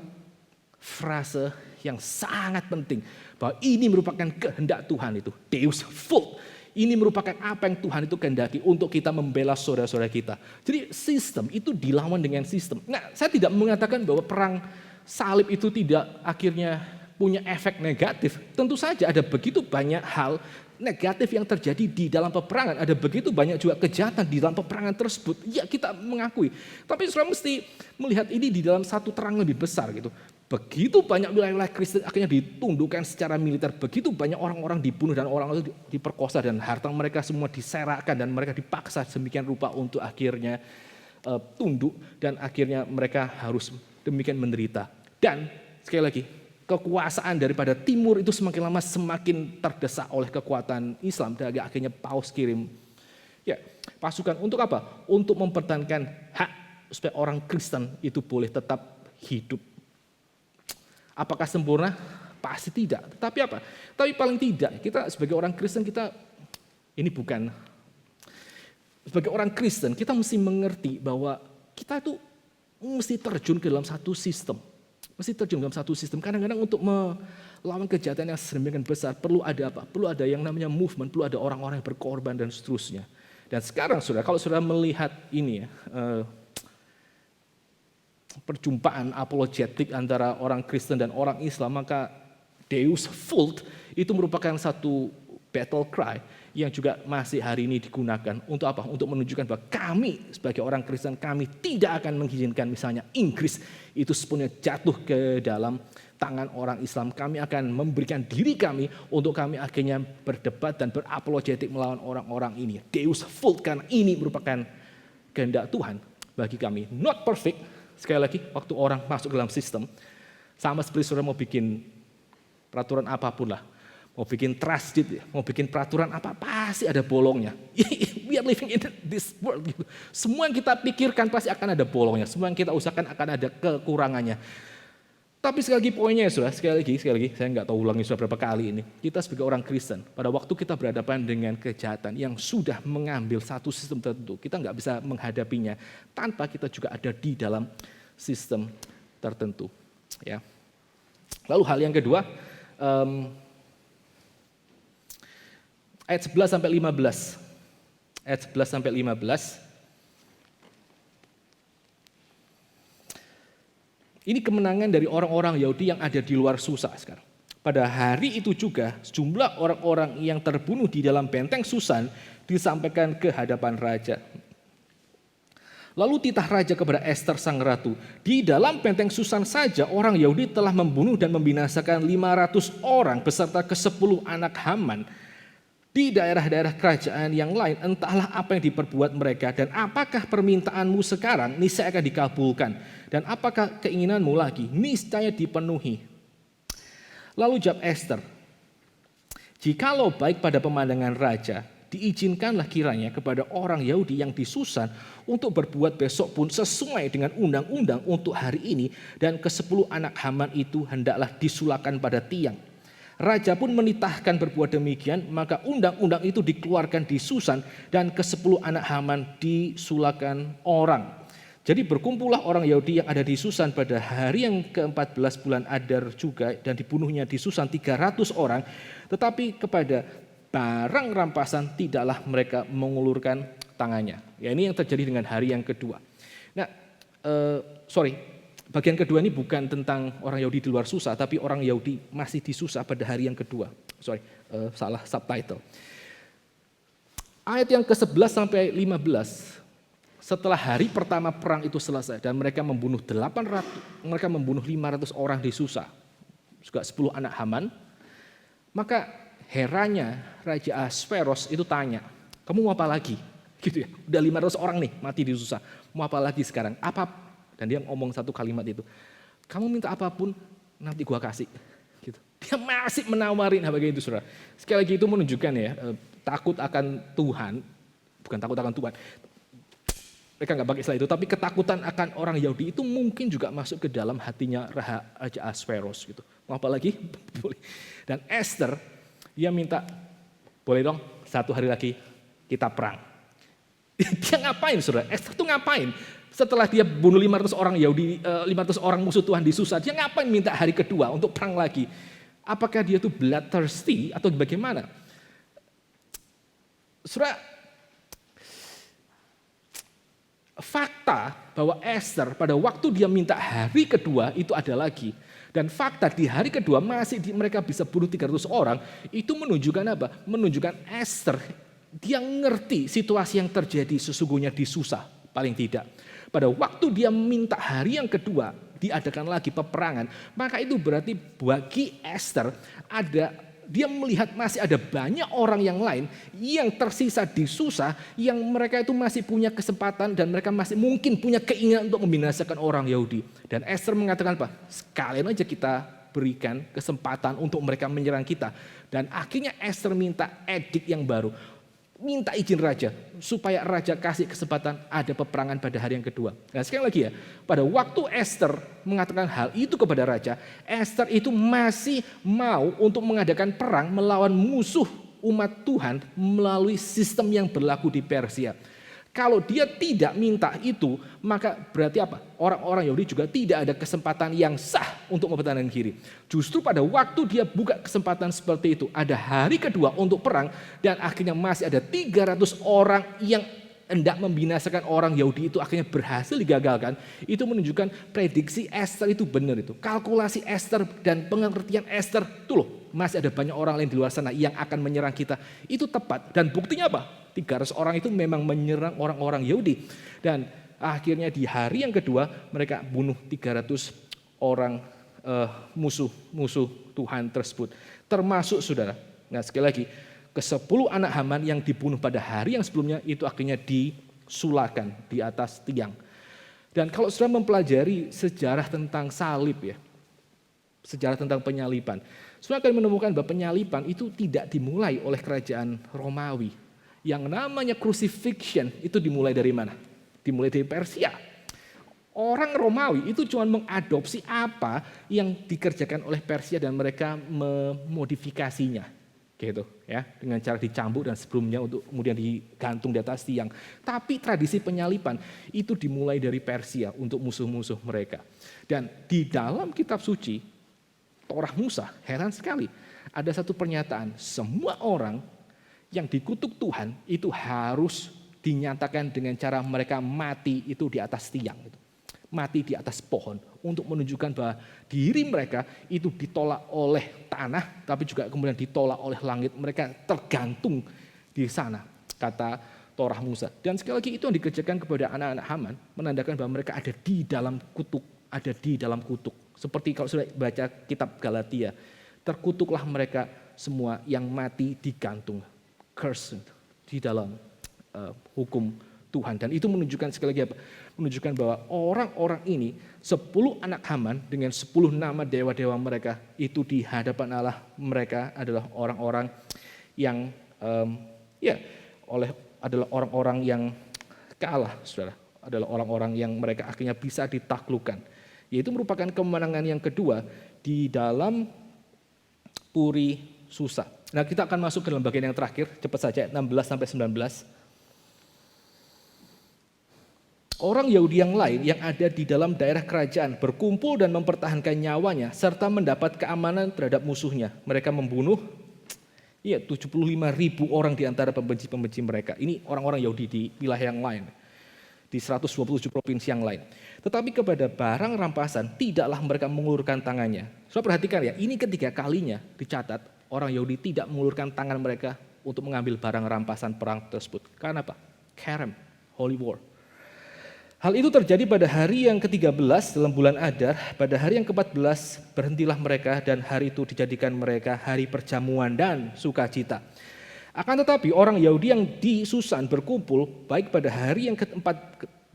frase yang sangat penting, bahwa ini merupakan kehendak Tuhan itu, Deus Vult. Ini merupakan apa yang Tuhan itu kehendaki untuk kita membela saudara-saudara kita. Jadi sistem itu dilawan dengan sistem. Nah, saya tidak mengatakan bahwa perang salib itu tidak akhirnya punya efek negatif. Tentu saja ada begitu banyak hal negatif yang terjadi di dalam peperangan. Ada begitu banyak juga kejahatan di dalam peperangan tersebut. Ya, kita mengakui. Tapi saudara mesti melihat ini di dalam satu terang lebih besar gitu. Begitu banyak wilayah-wilayah Kristen akhirnya ditundukkan secara militer. Begitu banyak orang-orang dibunuh dan orang itu diperkosa dan harta mereka semua diserakkan dan mereka dipaksa sedemikian rupa untuk akhirnya tunduk, dan akhirnya mereka harus demikian menderita. Dan sekali lagi, kekuasaan daripada timur itu semakin lama semakin terdesak oleh kekuatan Islam, dan akhirnya Paus kirim pasukan untuk apa? Untuk mempertahankan hak supaya orang Kristen itu boleh tetap hidup. Apakah sempurna? Pasti tidak. Tapi apa? Tapi paling tidak kita sebagai orang Kristen, kita ini bukan sebagai orang Kristen, kita mesti mengerti bahwa kita itu mesti terjun ke dalam satu sistem. Mesti terjun dalam satu sistem. Kadang-kadang untuk melawan kejahatan yang sedemikian besar perlu ada apa? Perlu ada yang namanya movement, perlu ada orang-orang yang berkorban dan seterusnya. Dan sekarang saudara, kalau saudara melihat ini perjumpaan apologetik antara orang Kristen dan orang Islam, maka Deus Vult itu merupakan satu battle cry yang juga masih hari ini digunakan untuk apa? Untuk menunjukkan bahwa kami sebagai orang Kristen, kami tidak akan mengizinkan misalnya Inggris itu sepenuhnya jatuh ke dalam tangan orang Islam. Kami akan memberikan diri kami untuk kami akhirnya berdebat dan berapologetik melawan orang-orang ini. Deus Vult, karena ini merupakan kehendak Tuhan bagi kami. Not perfect. Sekali lagi, waktu orang masuk dalam sistem, sama seperti saudara mau bikin peraturan apapun lah, mau bikin trust deed, mau bikin peraturan apa, pasti ada bolongnya. We are living in this world. Gitu. Semua yang kita pikirkan pasti akan ada bolongnya, semua yang kita usahakan akan ada kekurangannya. Tapi sekali lagi poinnya saudara, sekali lagi, saya nggak tahu ulangi sudah berapa kali ini. Kita sebagai orang Kristen, pada waktu kita berhadapan dengan kejahatan yang sudah mengambil satu sistem tertentu, kita nggak bisa menghadapinya tanpa kita juga ada di dalam sistem tertentu. Ya. Lalu hal yang kedua, ayat 11 sampai 15. Ayat 11 sampai 15. Ini kemenangan dari orang-orang Yahudi yang ada di luar Susa sekarang. Pada hari itu juga sejumlah orang-orang yang terbunuh di dalam benteng Susan disampaikan ke hadapan raja. Lalu titah raja kepada Ester sang ratu, di dalam benteng Susan saja orang Yahudi telah membunuh dan membinasakan 500 orang beserta ke-10 anak Haman. di daerah-daerah kerajaan yang lain, entahlah apa yang diperbuat mereka, dan apakah permintaanmu sekarang niscaya akan dikabulkan, dan apakah keinginanmu lagi niscaya dipenuhi. Lalu jawab Ester, jikalau baik pada pemandangan raja, diizinkanlah kiranya kepada orang Yahudi yang di Susan untuk berbuat besok pun sesuai dengan undang-undang untuk hari ini, dan ke-10 anak Haman itu hendaklah disulakan pada tiang. Raja pun menitahkan berbuat demikian, maka undang-undang itu dikeluarkan di Susan dan ke-10 anak Haman disulakan orang. Jadi berkumpullah orang Yahudi yang ada di Susan pada hari yang ke-14 bulan Adar juga, dan dibunuhnya di Susan 300 orang, tetapi kepada barang rampasan tidaklah mereka mengulurkan tangannya. Ya, ini yang terjadi dengan hari yang kedua. Nah, bagian kedua ini bukan tentang orang Yahudi di luar Susa, tapi orang Yahudi masih di Susa pada hari yang kedua. Salah subtitle. Ayat yang ke-11 sampai 15, setelah hari pertama perang itu selesai dan mereka membunuh 500 orang di Susa, juga 10 anak Haman, maka herannya Raja Ahasveros itu tanya, kamu mau apa lagi? Gitu ya, udah 500 orang nih mati di Susa, mau apa lagi sekarang? Dan dia ngomong satu kalimat itu, kamu minta apapun nanti gua kasih. Gitu. Dia masih menawarin hal begitu, saudara. Sekali lagi itu menunjukkan ya, takut akan Tuhan, bukan takut akan Tuhan. Mereka nggak pakai istilah itu, tapi ketakutan akan orang Yahudi itu mungkin juga masuk ke dalam hatinya Raja Ahasveros gitu. Mau apa lagi? Boleh. Dan Ester, dia minta, boleh dong 1 hari lagi kita perang. Dia ngapain, saudara? Ester tuh ngapain? Setelah dia bunuh 500 orang Yahudi, 500 orang musuh Tuhan di Susa, dia ngapain minta hari kedua untuk perang lagi? Apakah dia tuh bloodthirsty atau bagaimana? Saudara, fakta bahwa Ester pada waktu dia minta hari kedua itu ada lagi. Dan fakta di hari kedua masih mereka bisa bunuh 300 orang, itu menunjukkan apa? Menunjukkan Ester, dia ngerti situasi yang terjadi sesungguhnya di Susa, paling tidak. Pada waktu dia minta hari yang kedua diadakan lagi peperangan, maka itu berarti bagi Ester dia melihat masih ada banyak orang yang lain yang tersisa di Susa yang mereka itu masih punya kesempatan dan mereka masih mungkin punya keinginan untuk membinasakan orang Yahudi. Dan Ester mengatakan apa? Sekalian aja kita berikan kesempatan untuk mereka menyerang kita. Dan akhirnya Ester minta edik yang baru. Minta izin raja supaya raja kasih kesempatan ada peperangan pada hari yang kedua. Nah, sekali lagi ya, pada waktu Ester mengatakan hal itu kepada raja, Ester itu masih mau untuk mengadakan perang melawan musuh umat Tuhan melalui sistem yang berlaku di Persia. Kalau dia tidak minta itu, maka berarti apa? Orang-orang Yahudi juga tidak ada kesempatan yang sah untuk mempertahankan diri. Justru pada waktu dia buka kesempatan seperti itu, ada hari kedua untuk perang, dan akhirnya masih ada 300 orang yang hendak membinasakan orang Yahudi itu akhirnya berhasil digagalkan. Itu menunjukkan prediksi Ester itu benar itu. Kalkulasi Ester dan pengertian Ester, tuh loh, masih ada banyak orang lain di luar sana yang akan menyerang kita. Itu tepat, dan buktinya apa? 300 orang itu memang menyerang orang-orang Yahudi. Dan akhirnya di hari yang kedua mereka bunuh 300 orang musuh Tuhan tersebut. Termasuk saudara. Nah, sekali lagi, ke-10 anak Haman yang dibunuh pada hari yang sebelumnya itu akhirnya disulakan di atas tiang. Dan kalau saudara mempelajari sejarah tentang salib ya, sejarah tentang penyaliban, saudara akan menemukan bahwa penyaliban itu tidak dimulai oleh kerajaan Romawi. Yang namanya crucifixion itu dimulai dari mana? Dimulai dari Persia. Orang Romawi itu cuma mengadopsi apa yang dikerjakan oleh Persia dan mereka memodifikasinya. Gitu ya, dengan cara dicambuk dan sebelumnya untuk kemudian digantung di atas tiang. Tapi tradisi penyaliban itu dimulai dari Persia untuk musuh-musuh mereka. Dan di dalam kitab suci Torah Musa, heran sekali, ada satu pernyataan, semua orang yang dikutuk Tuhan itu harus dinyatakan dengan cara mereka mati itu di atas tiang, mati di atas pohon, untuk menunjukkan bahwa diri mereka itu ditolak oleh tanah, tapi juga kemudian ditolak oleh langit. Mereka tergantung di sana, kata Torah Musa. Dan sekali lagi itu yang dikerjakan kepada anak-anak Haman, menandakan bahwa mereka ada di dalam kutuk, ada di dalam kutuk. Seperti kalau sudah baca kitab Galatia, terkutuklah mereka semua yang mati digantung. curse di dalam hukum Tuhan. Dan itu menunjukkan sekali lagi apa? Menunjukkan bahwa orang-orang ini 10 anak Haman dengan 10 nama dewa-dewa mereka itu di hadapan Allah, mereka adalah orang-orang yang adalah orang-orang yang kalah, saudara. Adalah orang-orang yang mereka akhirnya bisa ditaklukkan. Yaitu merupakan kemenangan yang kedua di dalam Puri Susa. Nah, kita akan masuk ke dalam bagian yang terakhir, cepat saja 16 sampai 19. Orang Yahudi yang lain yang ada di dalam daerah kerajaan berkumpul dan mempertahankan nyawanya serta mendapat keamanan terhadap musuhnya. Mereka membunuh 75.000 orang di antara pembenci-pembenci mereka. Ini orang-orang Yahudi di wilayah yang lain, di 127 provinsi yang lain. Tetapi kepada barang rampasan tidaklah mereka mengulurkan tangannya. Saudara perhatikan ya, ini ketiga kalinya dicatat orang Yahudi tidak mengulurkan tangan mereka untuk mengambil barang rampasan perang tersebut. Karena apa? Kerem, Holy War. Hal itu terjadi pada hari yang ke-13 dalam bulan Adar. Pada hari yang ke-14 berhentilah mereka dan hari itu dijadikan mereka hari perjamuan dan sukacita. Akan tetapi orang Yahudi yang di Susan berkumpul baik pada hari yang ke-13,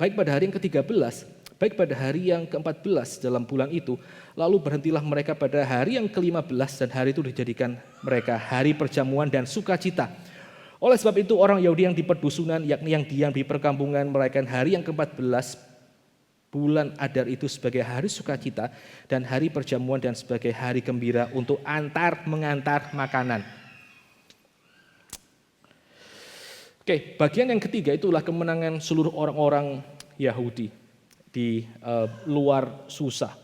baik pada hari yang ke-14 dalam bulan itu, lalu berhentilah mereka pada hari yang ke-15 dan hari itu dijadikan mereka hari perjamuan dan sukacita. Oleh sebab itu orang Yahudi yang di perdusunan, yakni yang diam di perkampungan, merayakan hari yang ke-14 bulan Adar itu sebagai hari sukacita dan hari perjamuan dan sebagai hari gembira untuk mengantar makanan. Oke, bagian yang ketiga itulah kemenangan seluruh orang-orang Yahudi di luar Susa.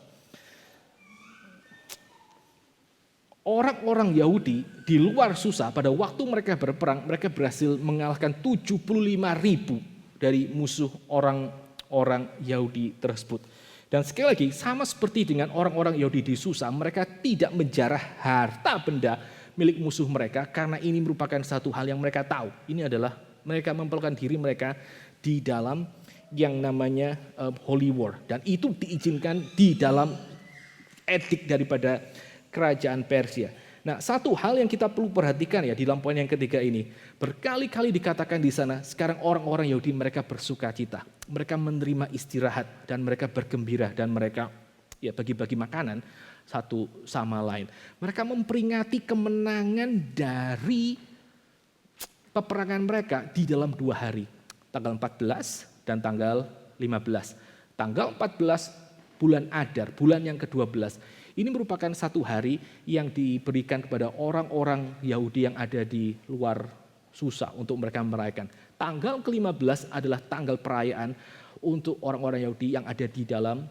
Orang-orang Yahudi di luar Susa pada waktu mereka berperang, mereka berhasil mengalahkan 75.000 dari musuh orang-orang Yahudi tersebut. Dan sekali lagi, sama seperti dengan orang-orang Yahudi di Susa, mereka tidak menjarah harta benda milik musuh mereka karena ini merupakan satu hal yang mereka tahu. Ini adalah mereka memperlukan diri mereka di dalam yang namanya Holy War. Dan itu diizinkan di dalam edik daripada kerajaan Persia. Nah, satu hal yang kita perlu perhatikan ya di dalam poin yang ketiga ini, berkali-kali dikatakan di sana, sekarang orang-orang Yahudi mereka bersuka cita, mereka menerima istirahat dan mereka bergembira dan mereka bagi-bagi makanan satu sama lain. Mereka memperingati kemenangan dari peperangan mereka di dalam 2 hari, tanggal 14 dan tanggal 15. Tanggal 14 bulan Adar, bulan yang ke-12. Ini merupakan satu hari yang diberikan kepada orang-orang Yahudi yang ada di luar Susa untuk mereka merayakan. Tanggal ke-15 adalah tanggal perayaan untuk orang-orang Yahudi yang ada di dalam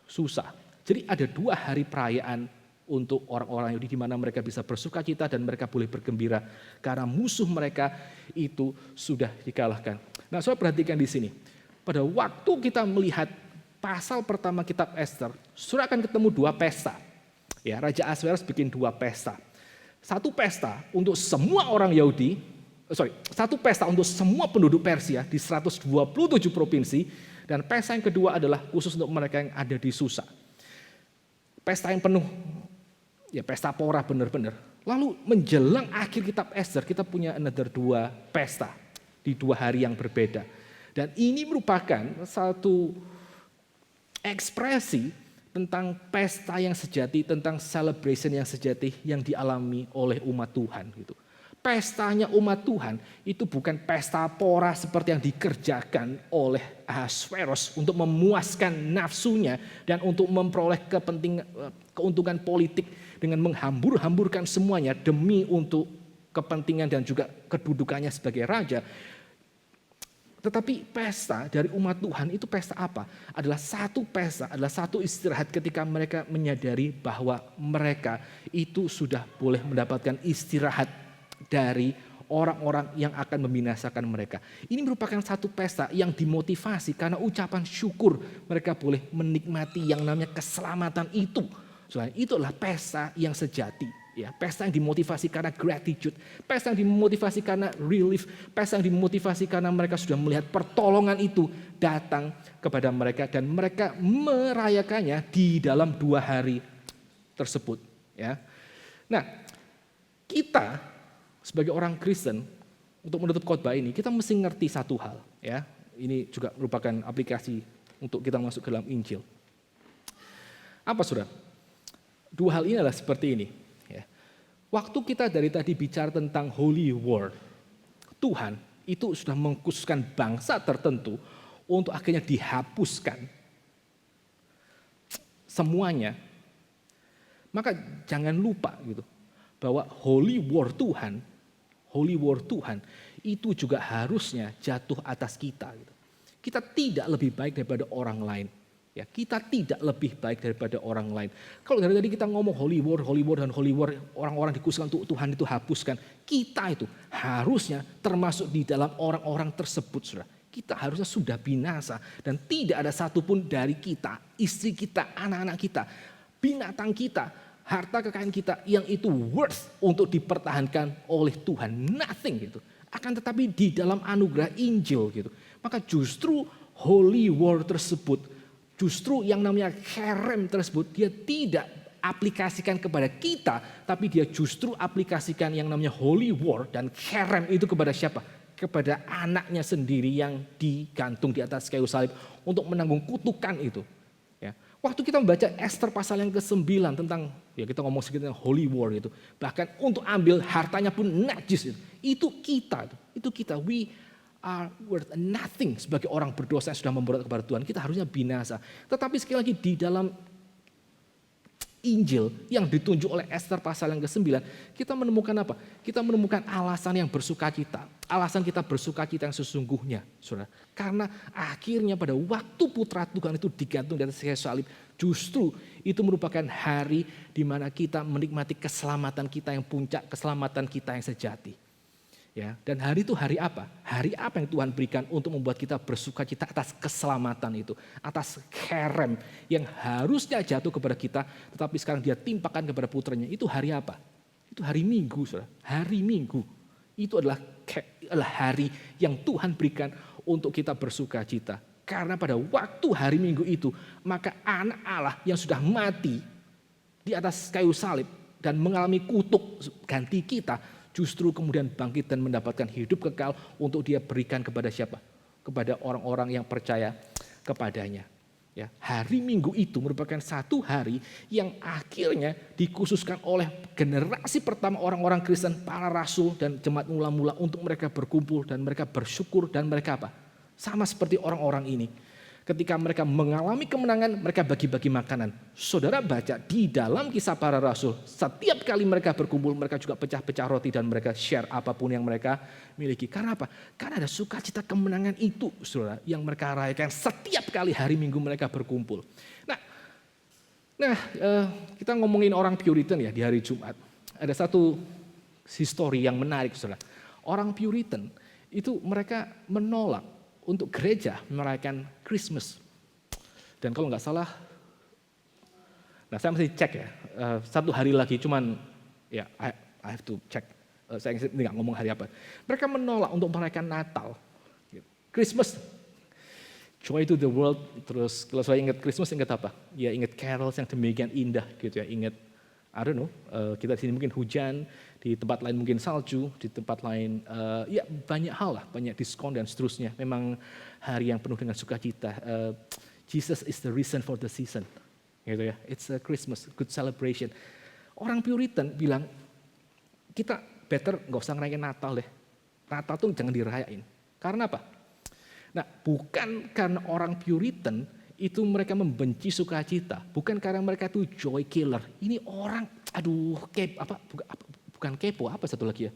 Susa. Jadi ada 2 hari perayaan untuk orang-orang Yahudi di mana mereka bisa bersuka cita dan mereka boleh bergembira karena musuh mereka itu sudah dikalahkan. Nah, saudara perhatikan di sini. Pada waktu kita melihat pasal pertama kitab Ester, saudara akan ketemu 2 pesta. Ya, Raja Ahasveros bikin 2 pesta. Satu pesta untuk semua orang Yahudi, satu pesta untuk semua penduduk Persia di 127 provinsi, dan pesta yang kedua adalah khusus untuk mereka yang ada di Susa. Pesta yang penuh, ya pesta pora benar-benar. Lalu menjelang akhir kitab Ester, kita punya another 2 pesta di 2 hari yang berbeda. Dan ini merupakan satu ekspresi tentang pesta yang sejati, tentang celebration yang sejati yang dialami oleh umat Tuhan. Gitu. Pestanya umat Tuhan itu bukan pesta pora seperti yang dikerjakan oleh Ahasveros untuk memuaskan nafsunya dan untuk memperoleh keuntungan politik dengan menghambur-hamburkan semuanya demi untuk kepentingan dan juga kedudukannya sebagai raja. Tetapi pesta dari umat Tuhan itu pesta apa? Adalah satu pesta, adalah satu istirahat ketika mereka menyadari bahwa mereka itu sudah boleh mendapatkan istirahat dari orang-orang yang akan membinasakan mereka. Ini merupakan satu pesta yang dimotivasi karena ucapan syukur mereka boleh menikmati yang namanya keselamatan itu. Soalnya itu adalah pesta yang sejati. Ya, pesta yang dimotivasi karena gratitude, pesta yang dimotivasi karena relief, pesta yang dimotivasi karena mereka sudah melihat pertolongan itu datang kepada mereka dan mereka merayakannya di dalam 2 hari tersebut. Ya, nah kita sebagai orang Kristen untuk menutup khotbah ini, kita mesti ngerti satu hal, ya. Ini juga merupakan aplikasi untuk kita masuk ke dalam Injil. Apa, Saudara? Dua hal ini adalah seperti ini, ya. Waktu kita dari tadi bicara tentang Holy War, Tuhan itu sudah mengkhususkan bangsa tertentu untuk akhirnya dihapuskan semuanya. Maka jangan lupa gitu bahwa Holy War Tuhan itu juga harusnya jatuh atas kita. Gitu. Kita tidak lebih baik daripada orang lain. Ya, kita tidak lebih baik daripada orang lain. Kalau dari tadi kita ngomong Holy War, orang-orang dikhususkan untuk Tuhan itu hapuskan. Kita itu harusnya termasuk di dalam orang-orang tersebut, Saudara. Kita harusnya sudah binasa dan tidak ada satupun dari kita, istri kita, anak-anak kita, binatang kita, harta kekayaan kita yang itu worth untuk dipertahankan oleh Tuhan. Nothing gitu. Akan tetapi di dalam anugerah Injil gitu. Maka justru Holy War tersebut, justru yang namanya kerem tersebut, dia tidak aplikasikan kepada kita, tapi dia justru aplikasikan yang namanya Holy War dan kerem itu kepada siapa? Kepada anaknya sendiri yang digantung di atas kayu salib untuk menanggung kutukan itu. Ya. Waktu kita membaca Esther pasal yang ke-9 tentang, ya kita ngomong sedikit tentang Holy War itu, bahkan untuk ambil hartanya pun najis itu kita, we are worth nothing sebagai orang berdosa yang sudah memberontak kepada Tuhan. Kita harusnya binasa. Tetapi sekali lagi di dalam Injil yang ditunjuk oleh Esther pasal yang ke-9, kita menemukan apa? Kita menemukan alasan yang bersukacita. Alasan kita bersukacita yang sesungguhnya, Saudara. Karena akhirnya pada waktu putra Tuhan itu digantung di atas kayu salib, justru itu merupakan hari di mana kita menikmati keselamatan kita yang puncak, keselamatan kita yang sejati. Ya, dan hari itu hari apa? Hari apa yang Tuhan berikan untuk membuat kita bersukacita atas keselamatan itu, atas kerem yang harusnya jatuh kepada kita, tetapi sekarang dia timpakan kepada putranya. Itu hari apa? Itu hari Minggu, Saudara. Hari Minggu. Itu adalah hari yang Tuhan berikan untuk kita bersukacita. Karena pada waktu hari Minggu itu, maka anak Allah yang sudah mati di atas kayu salib dan mengalami kutuk ganti kita, justru kemudian bangkit dan mendapatkan hidup kekal untuk dia berikan kepada siapa? Kepada orang-orang yang percaya kepadanya. Ya, hari Minggu itu merupakan satu hari yang akhirnya dikhususkan oleh generasi pertama orang-orang Kristen, para rasul dan jemaat mula-mula untuk mereka berkumpul dan mereka bersyukur dan mereka apa? Sama seperti orang-orang ini. Ketika mereka mengalami kemenangan, mereka bagi-bagi makanan. Saudara baca di dalam Kisah Para Rasul, setiap kali mereka berkumpul, mereka juga pecah-pecah roti dan mereka share apapun yang mereka miliki. Karena apa? Karena ada sukacita kemenangan itu, saudara, yang mereka rayakan setiap kali hari Minggu mereka berkumpul. Nah, kita ngomongin orang Puritan ya di hari Jumat. Ada satu histori yang menarik, saudara. Orang Puritan itu mereka menolak untuk gereja merayakan Christmas. Dan kalau nggak salah, nah saya mesti cek ya, satu hari lagi cuman ya I have to check, saya nggak ngomong hari apa. Mereka menolak untuk merayakan Natal, Christmas, joy to the world. Terus kalau saya ingat Christmas ingat apa? Ya ingat carols yang demikian indah gitu ya, ingat I don't know, kita di sini mungkin hujan, di tempat lain mungkin salju, di tempat lain ya banyak hal lah, banyak diskon dan seterusnya. Memang hari yang penuh dengan sukacita. Jesus is the reason for the season, gitu ya. It's a Christmas, good celebration. Orang Puritan bilang kita better nggak usah ngerayain Natal deh. Natal tuh jangan dirayain. Karena apa? Nah, bukan karena orang Puritan itu mereka membenci sukacita, bukan karena mereka itu joy killer. Ini orang, aduh, bukan kepo, apa satu lagi ya?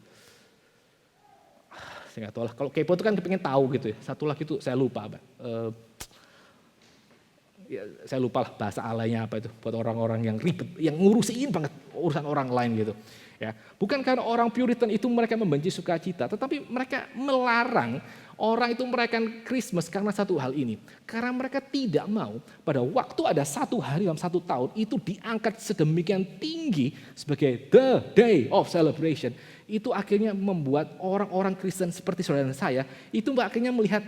Saya nggak tahu lah. Kalau kepo itu kan kepengen tahu gitu ya. Satu lagi itu saya lupa, ya, saya lupa lah bahasa alainya apa itu buat orang-orang yang ribet, yang ngurusin banget urusan orang lain gitu. Ya, bukan karena orang Puritan itu mereka membenci sukacita, tetapi mereka melarang orang itu merayakan Christmas karena satu hal ini. Karena mereka tidak mau pada waktu ada satu hari dalam satu tahun itu diangkat sedemikian tinggi sebagai the day of celebration. Itu akhirnya membuat orang-orang Kristen seperti saudara dan saya itu akhirnya melihat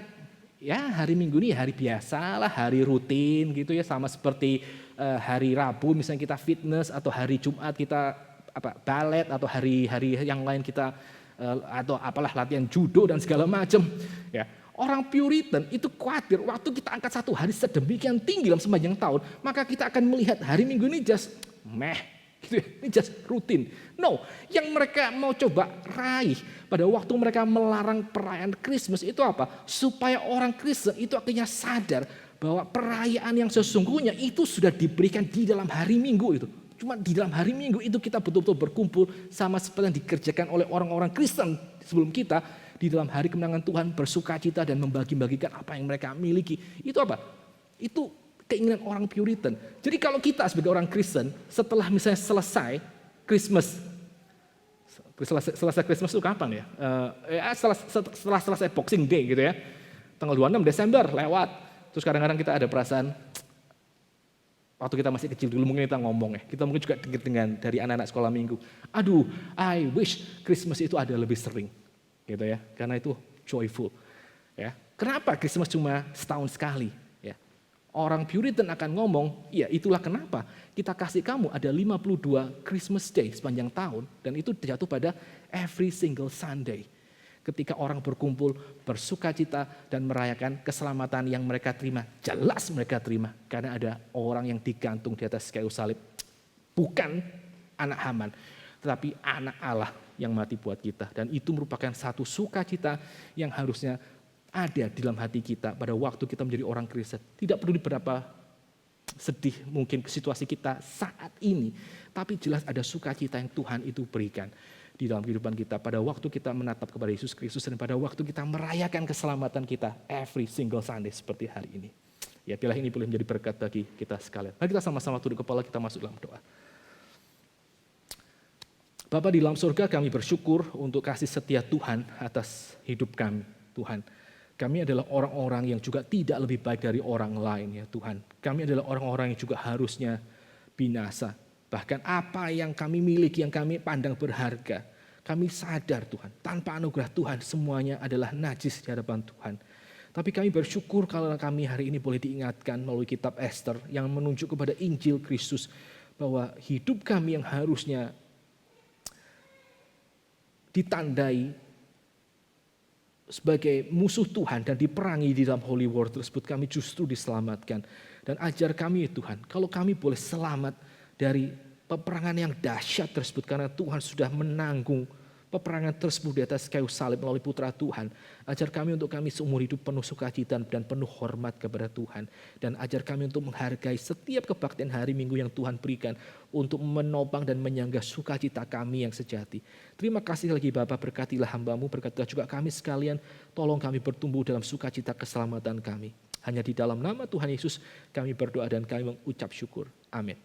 ya hari Minggu ini hari biasa lah, hari rutin gitu ya, sama seperti hari Rabu misalnya kita fitness atau hari Jumat kita balet atau hari-hari yang lain kita atau apalah latihan judo dan segala macam. Ya, orang Puritan itu khawatir waktu kita angkat satu hari sedemikian tinggi dalam sepanjang tahun, maka kita akan melihat hari Minggu ini just meh, gitu ya, ini just rutin. No, yang mereka mau coba raih pada waktu mereka melarang perayaan Christmas itu apa? Supaya orang Kristen itu akhirnya sadar bahwa perayaan yang sesungguhnya itu sudah diberikan di dalam hari Minggu itu. Cuma di dalam hari Minggu itu kita betul-betul berkumpul sama seperti yang dikerjakan oleh orang-orang Kristen sebelum kita. Di dalam hari kemenangan Tuhan bersukacita dan membagi-bagikan apa yang mereka miliki. Itu apa? Itu keinginan orang Puritan. Jadi kalau kita sebagai orang Kristen setelah misalnya selesai Christmas. Selesai Christmas itu kapan ya? Setelah selesai Boxing Day gitu ya. Tanggal 26 Desember lewat. Terus kadang-kadang kita ada perasaan waktu kita masih kecil dulu mungkin kita ngomong ya. Kita mungkin juga dengar dari anak-anak sekolah minggu. Aduh, I wish Christmas itu ada lebih sering. Gitu ya. Karena itu joyful. Ya. Kenapa Christmas cuma setahun sekali? Ya. Orang Puritan akan ngomong, ya itulah kenapa kita kasih kamu ada 52 Christmas Day sepanjang tahun. Dan itu jatuh pada every single Sunday. Ketika orang berkumpul, bersukacita dan merayakan keselamatan yang mereka terima. Jelas mereka terima. Karena ada orang yang digantung di atas kayu salib. Bukan anak Haman. Tetapi anak Allah yang mati buat kita. Dan itu merupakan satu sukacita yang harusnya ada di dalam hati kita pada waktu kita menjadi orang Kristen. Tidak perlu berapa sedih mungkin situasi kita saat ini. Tapi jelas ada sukacita yang Tuhan itu berikan di dalam kehidupan kita pada waktu kita menatap kepada Yesus Kristus dan pada waktu kita merayakan keselamatan kita every single Sunday seperti hari ini. Ya, biarlah ini boleh menjadi berkat bagi kita sekalian. Mari kita sama-sama tunduk kepala, kita masuk dalam doa. Bapa di dalam surga, kami bersyukur untuk kasih setia Tuhan atas hidup kami, Tuhan. Kami adalah orang-orang yang juga tidak lebih baik dari orang lain ya Tuhan. Kami adalah orang-orang yang juga harusnya binasa. Bahkan apa yang kami miliki, yang kami pandang berharga, kami sadar Tuhan, tanpa anugerah Tuhan semuanya adalah najis di hadapan Tuhan. Tapi kami bersyukur kalau kami hari ini boleh diingatkan melalui kitab Esther yang menunjuk kepada Injil Kristus bahwa hidup kami yang harusnya ditandai sebagai musuh Tuhan dan diperangi di dalam holy war tersebut, kami justru diselamatkan. Dan ajar kami Tuhan, kalau kami boleh selamat dari peperangan yang dahsyat tersebut karena Tuhan sudah menanggung peperangan tersebut di atas kayu salib melalui putra Tuhan. Ajar kami untuk kami seumur hidup penuh sukacita dan penuh hormat kepada Tuhan. Dan ajar kami untuk menghargai setiap kebaktian hari Minggu yang Tuhan berikan untuk menopang dan menyangga sukacita kami yang sejati. Terima kasih lagi Bapa, berkatilah hamba-Mu, berkatilah juga kami sekalian. Tolong kami bertumbuh dalam sukacita keselamatan kami. Hanya di dalam nama Tuhan Yesus kami berdoa dan kami mengucap syukur. Amin.